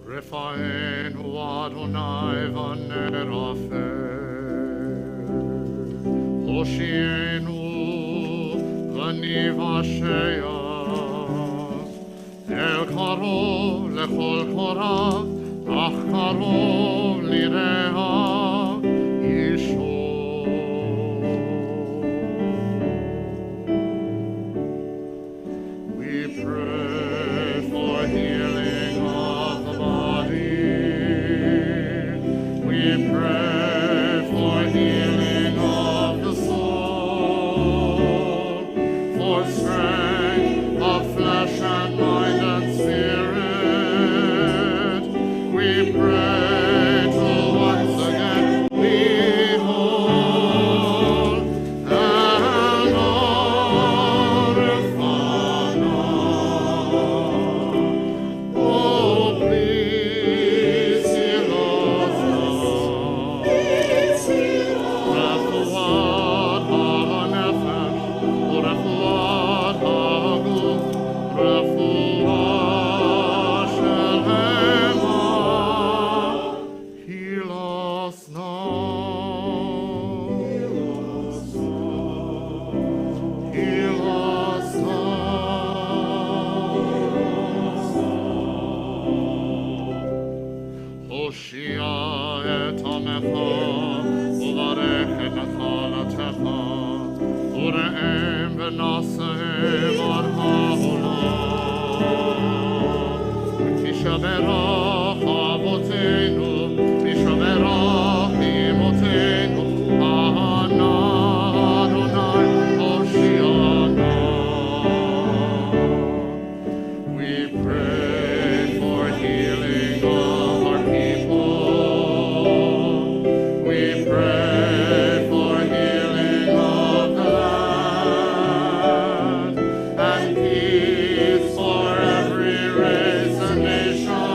Refaenu Adonai v'nerafer, Hoshienu v'nivashea, El karov lechol korav, ach karov lirehav yisho. We pray for healing of the body. We pray for healing of the soul, for strength of flesh and mind and spirit. We pray to once again be whole and oh, please heal us now. Refuat ha'nefesh, u'refuat ha'guf, refuat shel hema. Heal us now. Heal us Hoshia et amecha, uvarech et nachalatecha, ure'em v'nasehem ar ha'olam. Tishaberach avotenu, tishaberach imotenu, Hana Adonai Hoshiana. We pray for healing of our people. We pray for healing of the land and peace for every race and nation.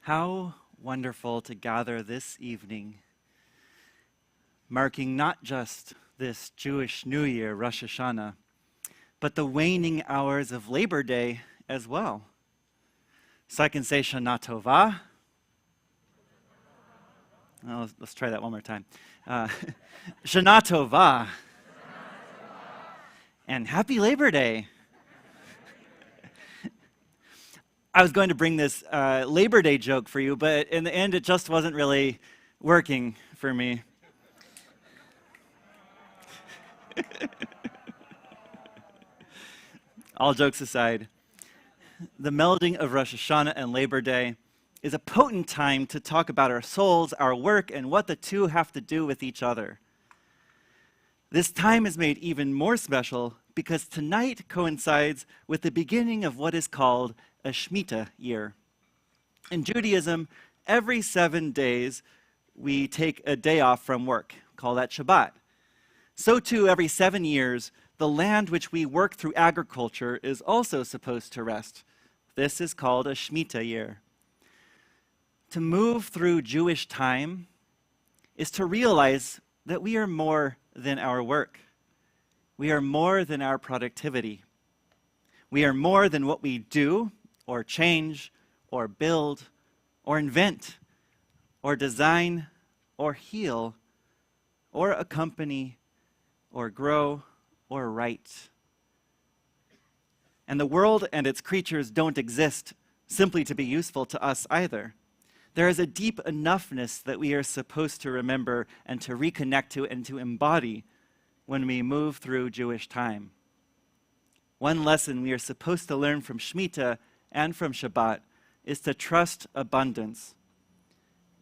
How wonderful to gather this evening, marking not just this Jewish New Year, Rosh Hashanah, but the waning hours of Labor Day as well. So I can say Shana Tova. Oh, let's try that one more time. Shana Tova. And Happy Labor Day. I was going to bring this Labor Day joke for you, but in the end, it just wasn't really working for me. All jokes aside, the melding of Rosh Hashanah and Labor Day is a potent time to talk about our souls, our work, and what the two have to do with each other. This time is made even more special because tonight coincides with the beginning of what is called a Shemitah year. In Judaism, every 7 days we take a day off from work, call that Shabbat. So too, every 7 years, the land which we work through agriculture is also supposed to rest. This is called a Shemitah year. To move through Jewish time is to realize that we are more than our work. We are more than our productivity. We are more than what we do, or change, or build, or invent, or design, or heal, or accompany, or grow, or write. And the world and its creatures don't exist simply to be useful to us either. There is a deep enoughness that we are supposed to remember and to reconnect to and to embody when we move through Jewish time. One lesson we are supposed to learn from Shemitah and from Shabbat is to trust abundance.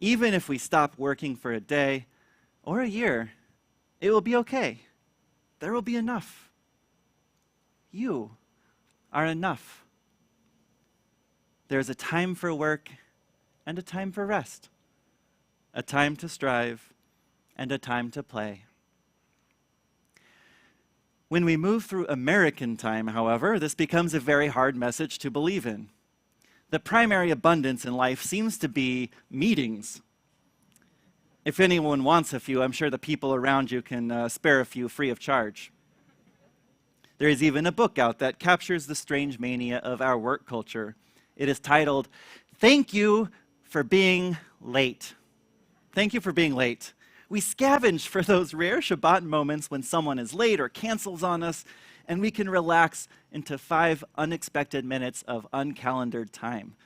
Even if we stop working for a day or a year, it will be okay. There will be enough. You are enough. There's a time for work and a time for rest, a time to strive and a time to play. When we move through American time, however, this becomes a very hard message to believe in. The primary abundance in life seems to be meetings. If anyone wants a few, I'm sure the people around you can spare a few free of charge. There is even a book out that captures the strange mania of our work culture. It is titled, "Thank You for Being Late." Thank you for being late. We scavenge for those rare Shabbat moments when someone is late or cancels on us, and we can relax into 5 unexpected minutes of uncalendared time.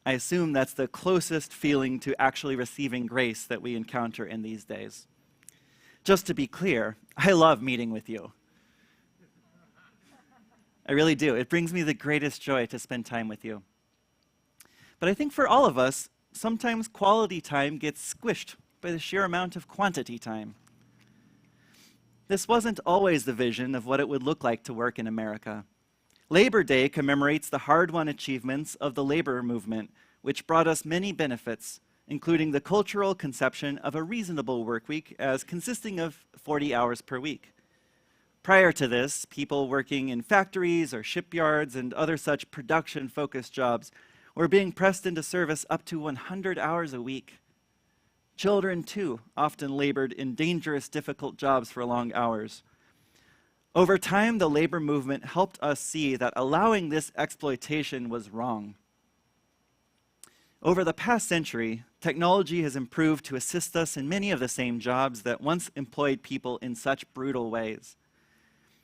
I assume that's the closest feeling to actually receiving grace that we encounter in these days. Just to be clear, I love meeting with you. I really do. It brings me the greatest joy to spend time with you. But I think for all of us, sometimes quality time gets squished by the sheer amount of quantity time. This wasn't always the vision of what it would look like to work in America. Labor Day commemorates the hard-won achievements of the labor movement, which brought us many benefits, including the cultural conception of a reasonable work week as consisting of 40 hours per week. Prior to this, people working in factories or shipyards and other such production-focused jobs were being pressed into service up to 100 hours a week. Children, too, often labored in dangerous, difficult jobs for long hours. Over time, the labor movement helped us see that allowing this exploitation was wrong. Over the past century, technology has improved to assist us in many of the same jobs that once employed people in such brutal ways.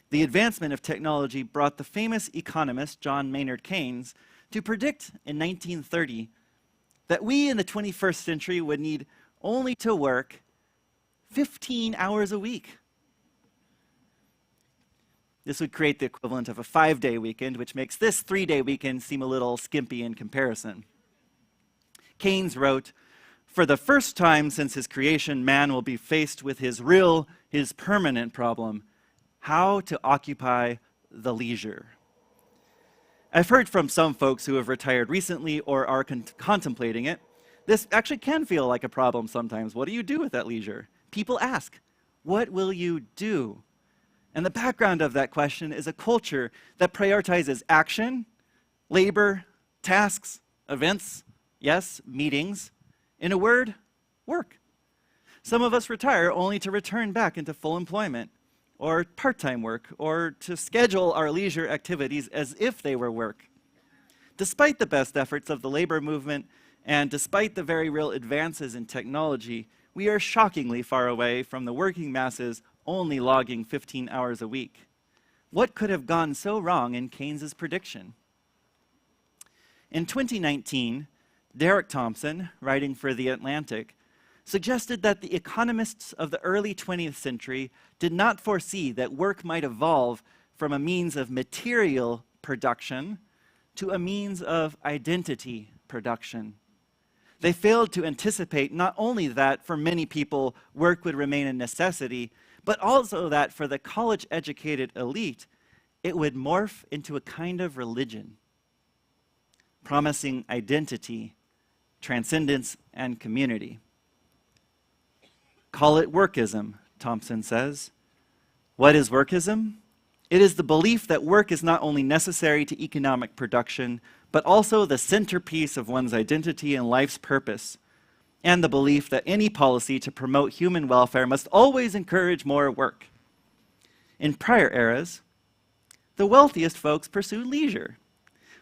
The advancement of technology brought the famous economist John Maynard Keynes to predict in 1930 that we in the 21st century would need only to work 15 hours a week. This would create the equivalent of a 5-day weekend, which makes this 3-day weekend seem a little skimpy in comparison. Keynes wrote, "For the first time since his creation, man will be faced with his permanent problem, how to occupy the leisure." I've heard from some folks who have retired recently or are contemplating it. This actually can feel like a problem sometimes. What do you do with that leisure? People ask, what will you do? And the background of that question is a culture that prioritizes action, labor, tasks, events, yes, meetings. In a word, work. Some of us retire only to return back into full employment, or part-time work, or to schedule our leisure activities as if they were work. Despite the best efforts of the labor movement, and despite the very real advances in technology, we are shockingly far away from the working masses only logging 15 hours a week. What could have gone so wrong in Keynes's prediction? In 2019, Derek Thompson, writing for The Atlantic, suggested that the economists of the early 20th century did not foresee that work might evolve from a means of material production to a means of identity production. They failed to anticipate not only that for many people work would remain a necessity, but also that for the college-educated elite, it would morph into a kind of religion, promising identity, transcendence, and community. Call it workism, Thompson says. What is workism? It is the belief that work is not only necessary to economic production, but also the centerpiece of one's identity and life's purpose, and the belief that any policy to promote human welfare must always encourage more work. In prior eras, the wealthiest folks pursued leisure.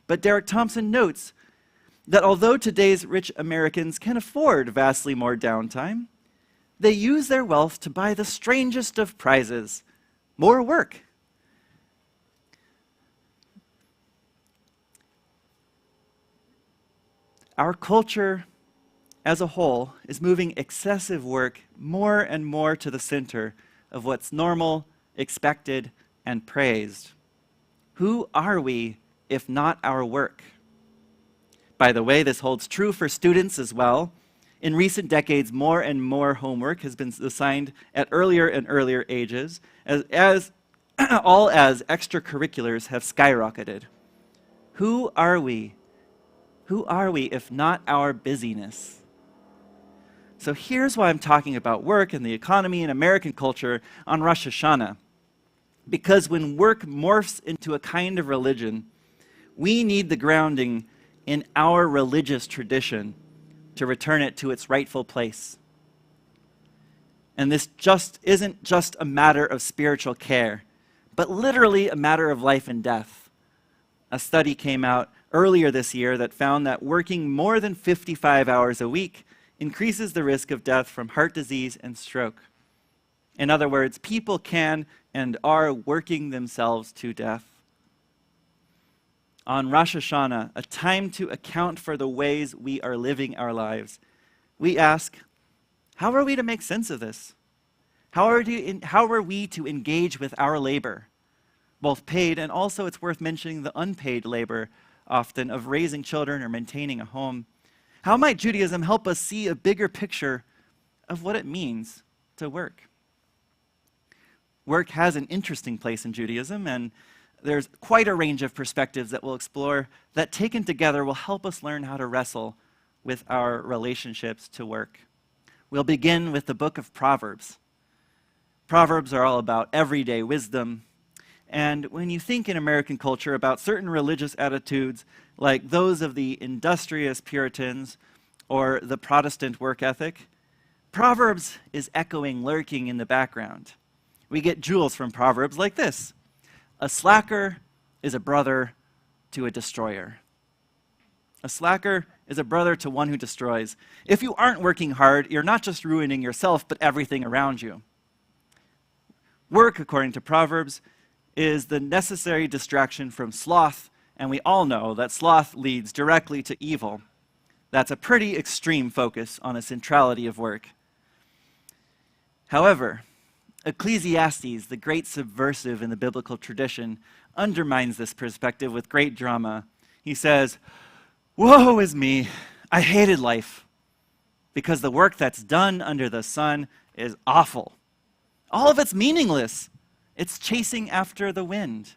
But Derek Thompson notes that although today's rich Americans can afford vastly more downtime, they use their wealth to buy the strangest of prizes, more work. Our culture as a whole is moving excessive work more and more to the center of what's normal, expected, and praised. Who are we if not our work? By the way, this holds true for students as well. In recent decades, more and more homework has been assigned at earlier and earlier ages, as extracurriculars have skyrocketed. Who are we? Who are we if not our busyness? So here's why I'm talking about work and the economy and American culture on Rosh Hashanah. Because when work morphs into a kind of religion, we need the grounding in our religious tradition to return it to its rightful place. And this isn't just a matter of spiritual care, but literally a matter of life and death. A study came out earlier this year that found that working more than 55 hours a week increases the risk of death from heart disease and stroke. In other words, people can and are working themselves to death. On Rosh Hashanah, a time to account for the ways we are living our lives, we ask, how are we to make sense of this? How are we to engage with our labor, both paid and also, it's worth mentioning, the unpaid labor, often of raising children or maintaining a home? How might Judaism help us see a bigger picture of what it means to work? Work has an interesting place in Judaism, and there's quite a range of perspectives that we'll explore that taken together will help us learn how to wrestle with our relationships to work. We'll begin with the book of Proverbs. Proverbs are all about everyday wisdom. And when you think in American culture about certain religious attitudes, like those of the industrious Puritans or the Protestant work ethic, Proverbs is echoing, lurking in the background. We get jewels from Proverbs like this. A slacker is a brother to a destroyer. A slacker is a brother to one who destroys. If you aren't working hard, you're not just ruining yourself, but everything around you. Work, according to Proverbs, is the necessary distraction from sloth, and we all know that sloth leads directly to evil. That's a pretty extreme focus on a centrality of work. However, Ecclesiastes, the great subversive in the biblical tradition, undermines this perspective with great drama. He says, "Woe is me, I hated life, because the work that's done under the sun is awful. All of it's meaningless. It's chasing after the wind."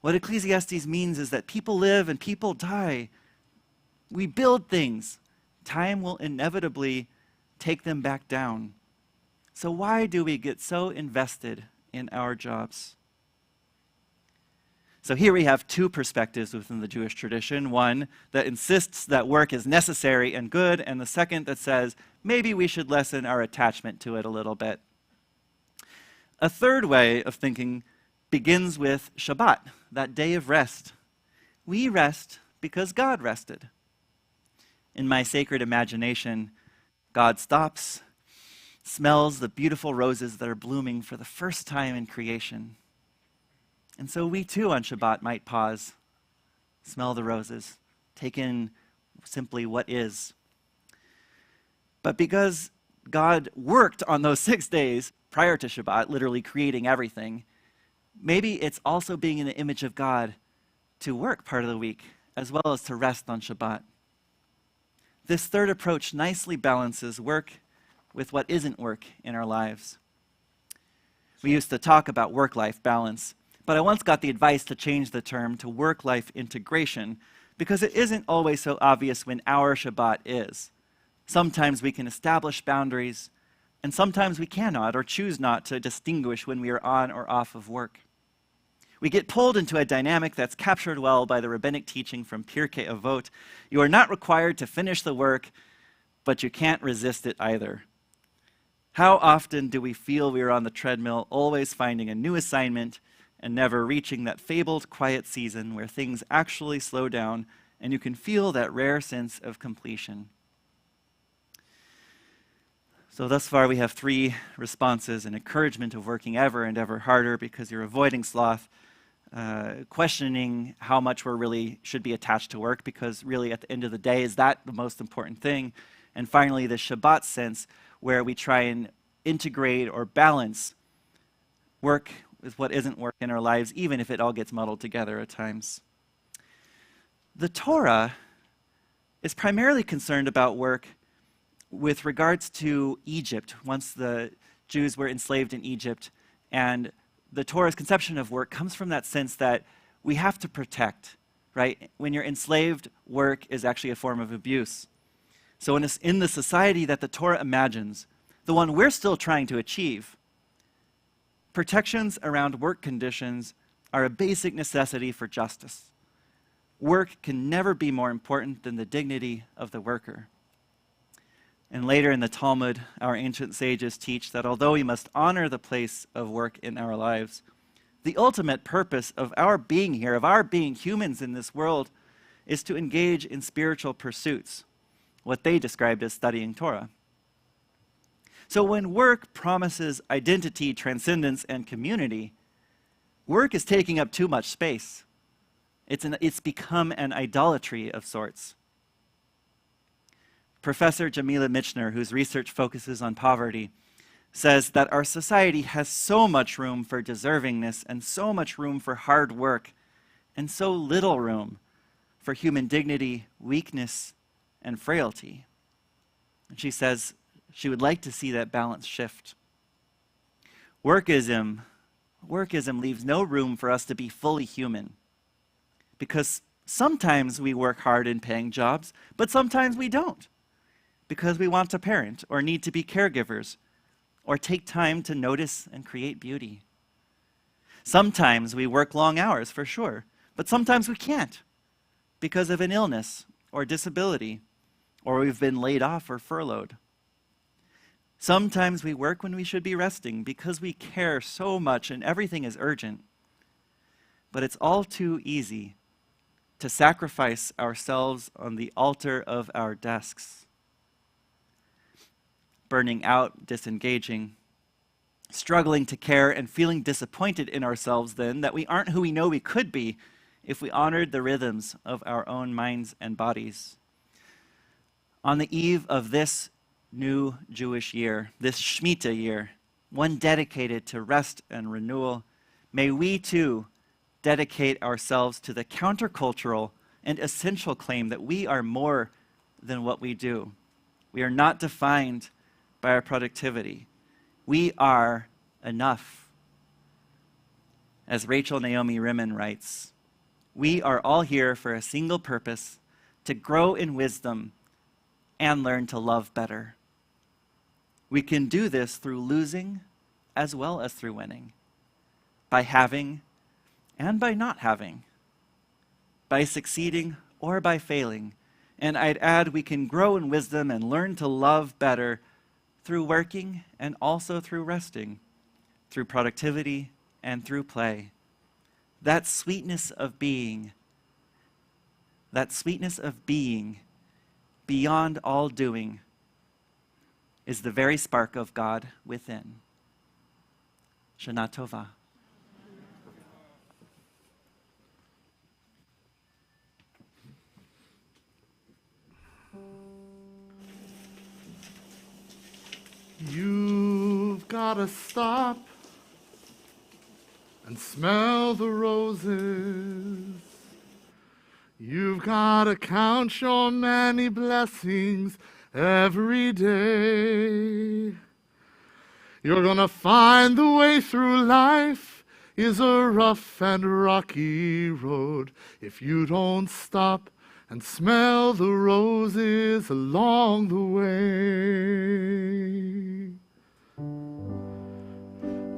What Ecclesiastes means is that people live and people die. We build things. Time will inevitably take them back down. So why do we get so invested in our jobs. So here we have two perspectives within the Jewish tradition. One that insists that work is necessary and good, and the second that says maybe we should lessen our attachment to it a little bit. A third way of thinking begins with Shabbat, that day of rest. We rest because God rested. In my sacred imagination, God stops, smells the beautiful roses that are blooming for the first time in creation. And so we too on Shabbat might pause, smell the roses, take in simply what is. But because God worked on those 6 days prior to Shabbat, literally creating everything, maybe it's also being in the image of God to work part of the week as well as to rest on Shabbat. This third approach nicely balances work with what isn't work in our lives. We used to talk about work-life balance, but I once got the advice to change the term to work-life integration because it isn't always so obvious when our Shabbat is. Sometimes we can establish boundaries, and sometimes we cannot or choose not to distinguish when we are on or off of work. We get pulled into a dynamic that's captured well by the rabbinic teaching from Pirkei Avot. You are not required to finish the work, but you can't resist it either. How often do we feel we are on the treadmill, always finding a new assignment and never reaching that fabled quiet season where things actually slow down and you can feel that rare sense of completion? So thus far we have 3 responses: an encouragement of working ever and ever harder because you're avoiding sloth, questioning how much we really should be attached to work because really at the end of the day, is that the most important thing? And finally, the Shabbat sense where we try and integrate or balance work with what isn't work in our lives, even if it all gets muddled together at times. The Torah is primarily concerned about work with regards to Egypt, once the Jews were enslaved in Egypt. And the Torah's conception of work comes from that sense that we have to protect, right? When you're enslaved, work is actually a form of abuse. So in the society that the Torah imagines, the one we're still trying to achieve, protections around work conditions are a basic necessity for justice. Work can never be more important than the dignity of the worker. And later in the Talmud, our ancient sages teach that although we must honor the place of work in our lives, the ultimate purpose of our being here, of our being humans in this world, is to engage in spiritual pursuits, what they described as studying Torah. So when work promises identity, transcendence, and community, work is taking up too much space. It's become an idolatry of sorts. Professor Jamila Michener, whose research focuses on poverty, says that our society has so much room for deservingness and so much room for hard work and so little room for human dignity, weakness, and frailty. And she says she would like to see that balance shift. Workism leaves no room for us to be fully human, because sometimes we work hard in paying jobs, but sometimes we don't, because we want to parent or need to be caregivers or take time to notice and create beauty. Sometimes we work long hours, for sure, but sometimes we can't because of an illness or disability, or we've been laid off or furloughed. Sometimes we work when we should be resting because we care so much and everything is urgent. But it's all too easy to sacrifice ourselves on the altar of our desks, burning out, disengaging, struggling to care, and feeling disappointed in ourselves then that we aren't who we know we could be if we honored the rhythms of our own minds and bodies. On the eve of this new Jewish year, this Shemitah year, one dedicated to rest and renewal, may we too dedicate ourselves to the countercultural and essential claim that we are more than what we do. We are not defined by our productivity. We are enough. As Rachel Naomi Remen writes, we are all here for a single purpose: to grow in wisdom and learn to love better. We can do this through losing as well as through winning. by having and by not having, by succeeding or by failing. And I'd add, we can grow in wisdom and learn to love better through working and also through resting, through productivity and through play. That sweetness of being beyond all doing is the very spark of God within. Shana Tova. You've gotta stop and smell the roses. You've gotta count your many blessings every day. You're gonna find the way through life is a rough and rocky road if you don't stop and smell the roses along the way.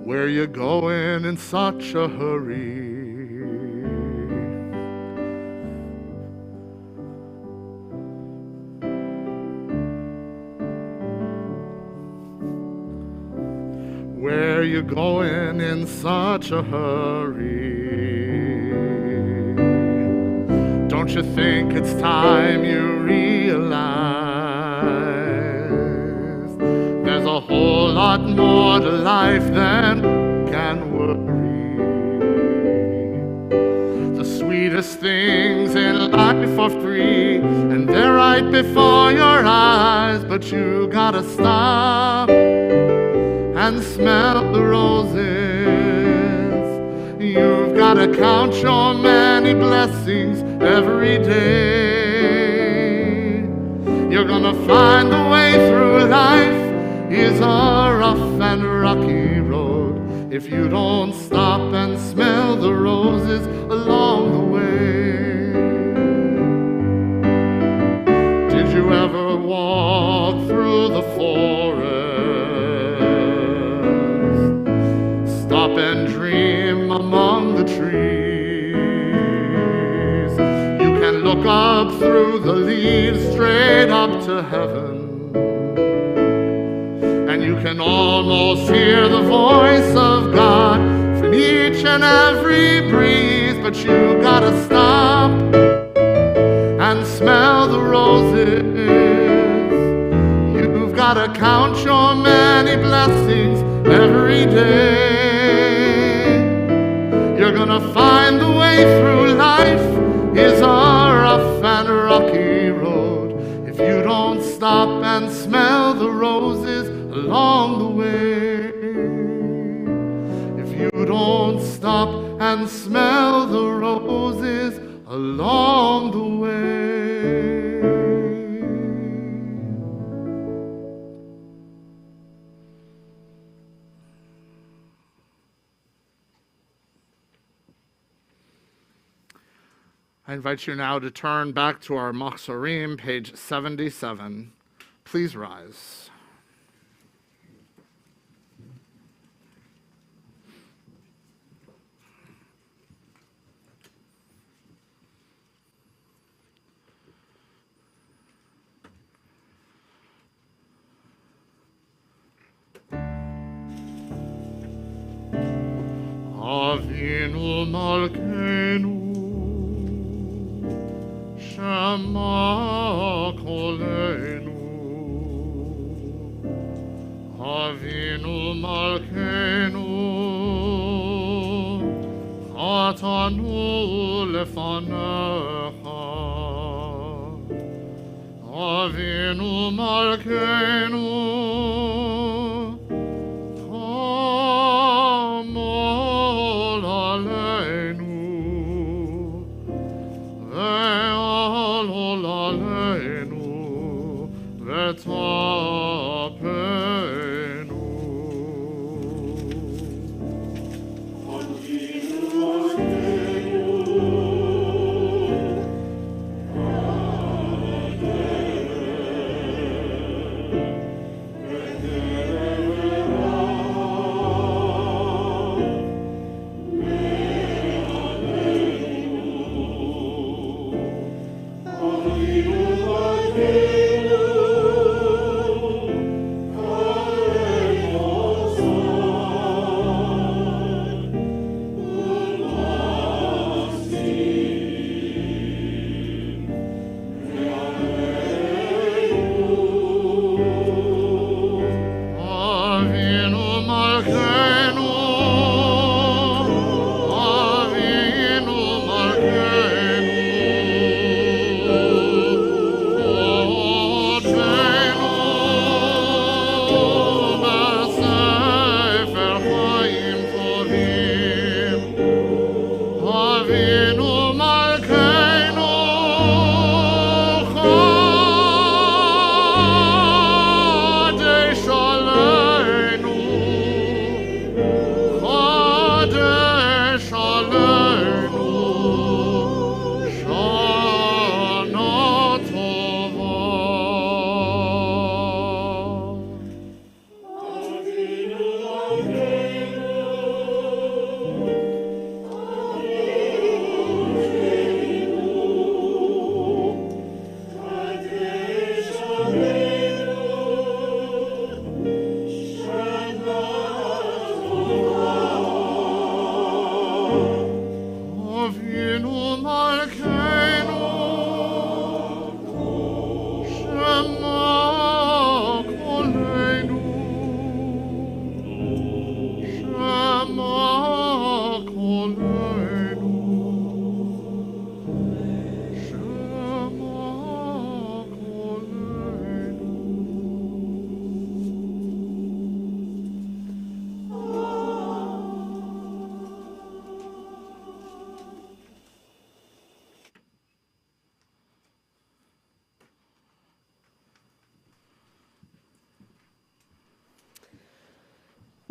Where you going in such a hurry? Where you going in such a hurry? Don't you think it's time you realize there's a whole lot more to life than can worry? The sweetest things in life are free, and they're right before your eyes, but you gotta stop and smell the roses. You've gotta count your many blessings every day. You're gonna find the way through life is a rough and rocky road if you don't stop and smell the roses along the way. Did you ever walk through the forest? Stop and dream among the trees. You can look up through the leaves straight up to heaven, and you can almost hear the voice of God from each and every breeze. But you gotta stop and smell the roses. You've gotta count your many blessings every day. You're gonna find the way through life is a rough and rocky road if you don't stop and smell the roses along the way. If you don't stop and smell the roses along the way. I invite you now to turn back to our Machzorim, page 77. Please rise. Avinu Malkeinu Shema Kolenu, Avinu Malkeinu Atanu Lefanecha, Avinu Malkeinu Tamol Aleinu V'tapenu.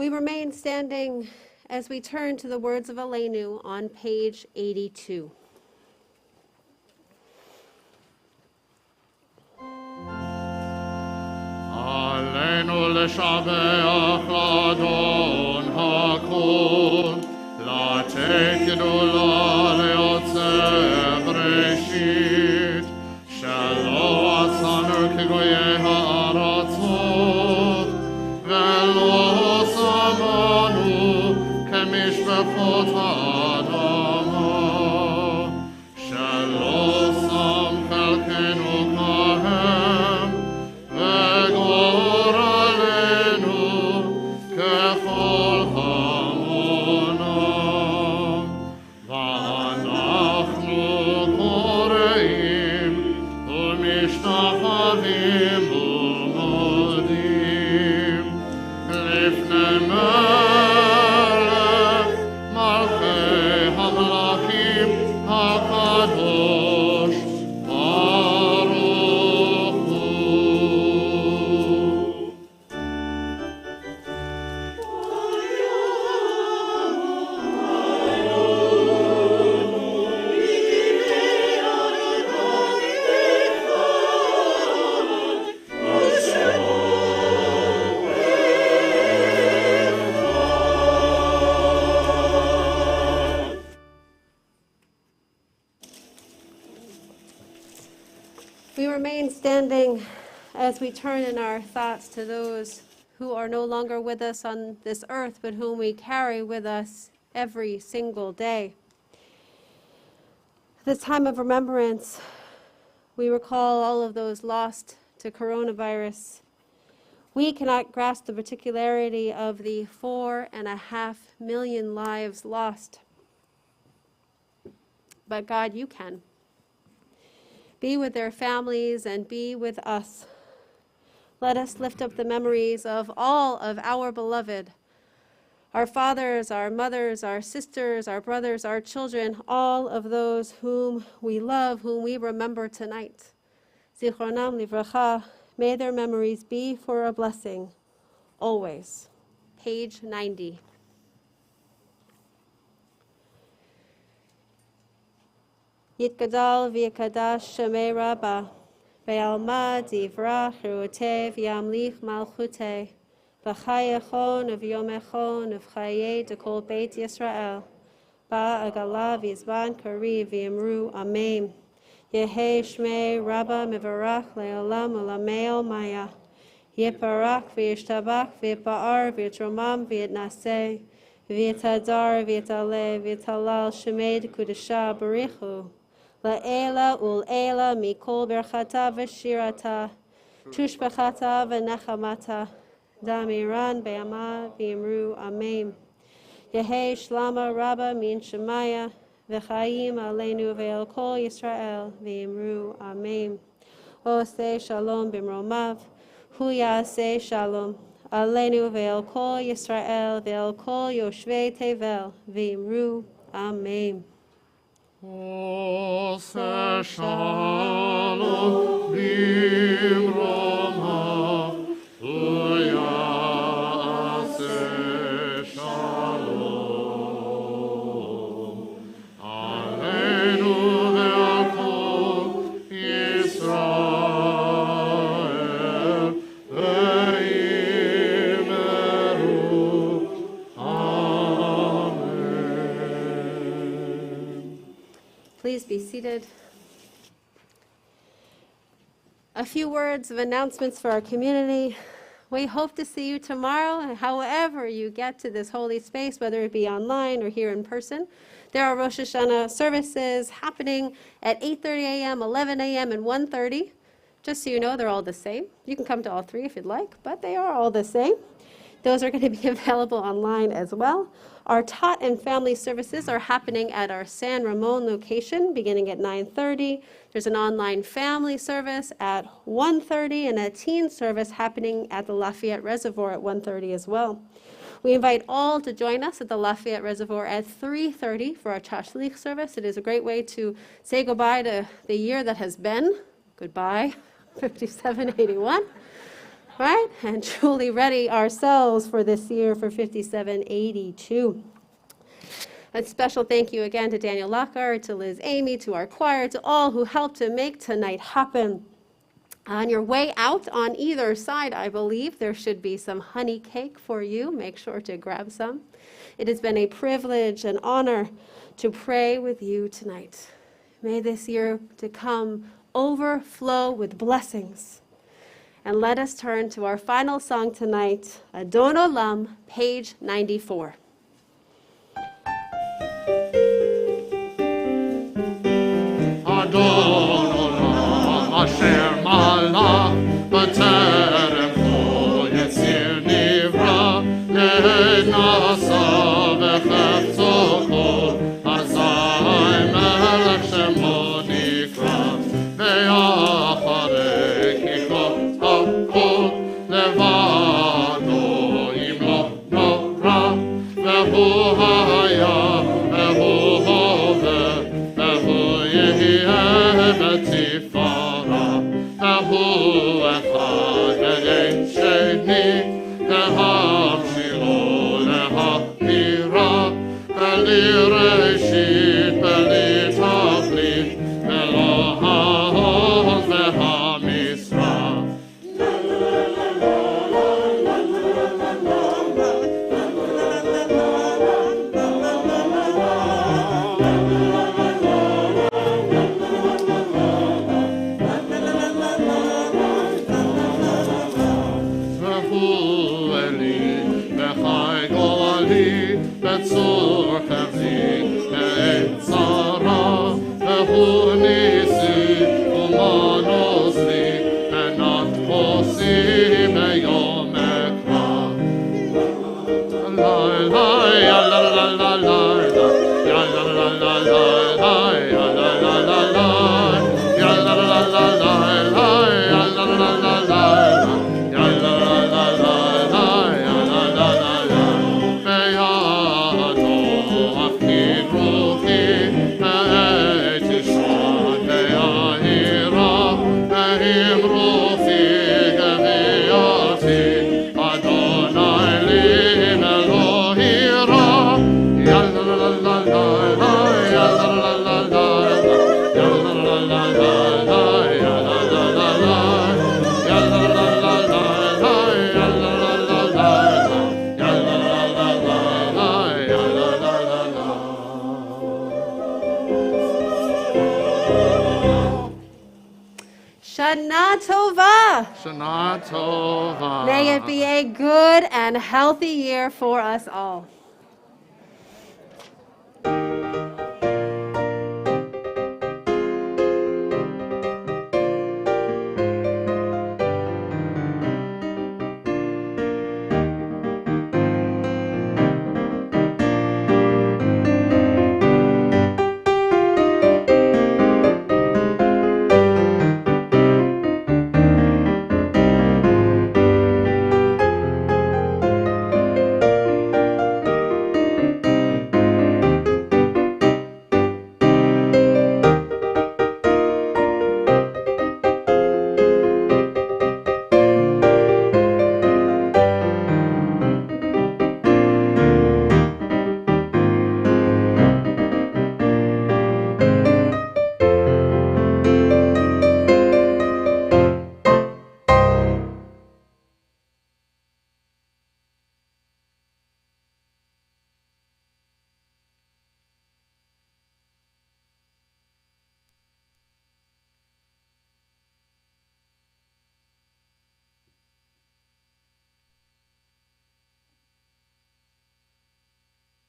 We remain standing as we turn to the words of Aleinu on page 82. עלינו לשבח לאדון הכל, לתת גדולה ליוצר בראשית, שלא עשנו כגויי הארצות, ולא שמנו כמשפחות האדמה, שלא שם חלקנו כהם, וגורלנו ככל המונם, ואנחנו קוראים ומשתחווים ומודים לפני מלך מלכי המלכים הקדוש ברוך הוא. We remain standing as we turn in our thoughts to those who are no longer with us on this earth, but whom we carry with us every single day. At this time of remembrance, we recall all of those lost to coronavirus. We cannot grasp the particularity of the 4.5 million lives lost. But God, you can. Be with their families and be with us. Let us lift up the memories of all of our beloved, our fathers, our mothers, our sisters, our brothers, our children, all of those whom we love, whom we remember tonight. Zichronam livracha, may their memories be for a blessing, always. Page 90. Yitgadal v'yikadash shemei Rabbah, ve'alma divrach ruoteh v'yamlich malchuteh, v'chayechon v'yomechon v'chayeh dekol beit Yisrael, ba'agala v'yizban kari v'yimru amen. Yehei shmei Rabbah mivarach le'olam u'lamei maya, yiparach v'yishtabach v'yipa'ar v'yitromam v'yitnaseh, v'yitadar v'yitaleh v'yitalal shemei dekudesha barichu. La'ela ul'ela mikol berchata v'shirata, tushbechata v'nechamata, damiran be'ama v'imru amen. Yehei shlama rabba min shemaya, v'chaim aleinu ve'el kol Yisrael v'imru amen. Oseh shalom b'mromav, hu yaseh shalom, aleinu ve'el kol Yisrael ve'el kol yoshvei tevel v'imru amen. Oseh shalom b'mromav, hu yaseh shalom, aleinu ve'al kol Yisrael ve'imru amen. Please be seated. A few words of announcements for our community. We hope to see you tomorrow, however you get to this holy space, whether it be online or here in person. There are Rosh Hashanah services happening at 8:30 a.m., 11 a.m., and 1:30. Just so you know, they're all the same. You can come to all three if you'd like, but they are all the same. Those are going to be available online as well. Our Tot and Family services are happening at our San Ramon location beginning at 9:30. There's an online family service at 1:30 and a teen service happening at the Lafayette Reservoir at 1:30 as well. We invite all to join us at the Lafayette Reservoir at 3:30 for our Tashlich service. It is a great way to say goodbye to the year that has been. Goodbye, 5781. right? And truly ready ourselves for this year for 5782. A special thank you again to Daniel Lockhart, to Liz Amy, to our choir, to all who helped to make tonight happen. On your way out on either side, I believe, there should be some honey cake for you. Make sure to grab some. It has been a privilege and honor to pray with you tonight. May this year to come overflow with blessings. And let us turn to our final song tonight, Adon Olam, page 94. Adon Olam Asher Malach B'terem Kol Yetzir Nivra Le'nasa V'chefzo Kol Hazai Melech Shemo Nikra Ve'acharei Kikot HaKol Levado Im Lo Nora Ve'hu Haya Ve'hu Hoveh Ve'hu Yehieh B'tifara Ve'hu Echad Ve'yein Sheni Lehamshilo Lehakira Ve'li Reshit Ve'li Tachlit Ve'lo Ha'oz Ve'hamisra. Ve'hu Eli Ve'chai Golali Ve'tzur Chavzi Ve'et Zara Ve'hu Nisi U'manozli Ve'nat Kosi Ve'yom Ekra. La la ya la la la la ya la la la la ya la la la la ya la la la la ya la la la la ya la la la la ya la la la la Ve'yado afkin ruchi ve'et yishrat ve'yahira ve'im ruchi geviati Adonai li Elohira ya la la la la ya la la la la ya la la la la ya la la la la ya la la la la ya la la la la ya la la la la ya la la la la. Shana Tova. Shana Tova. May it be a good and healthy year for us all.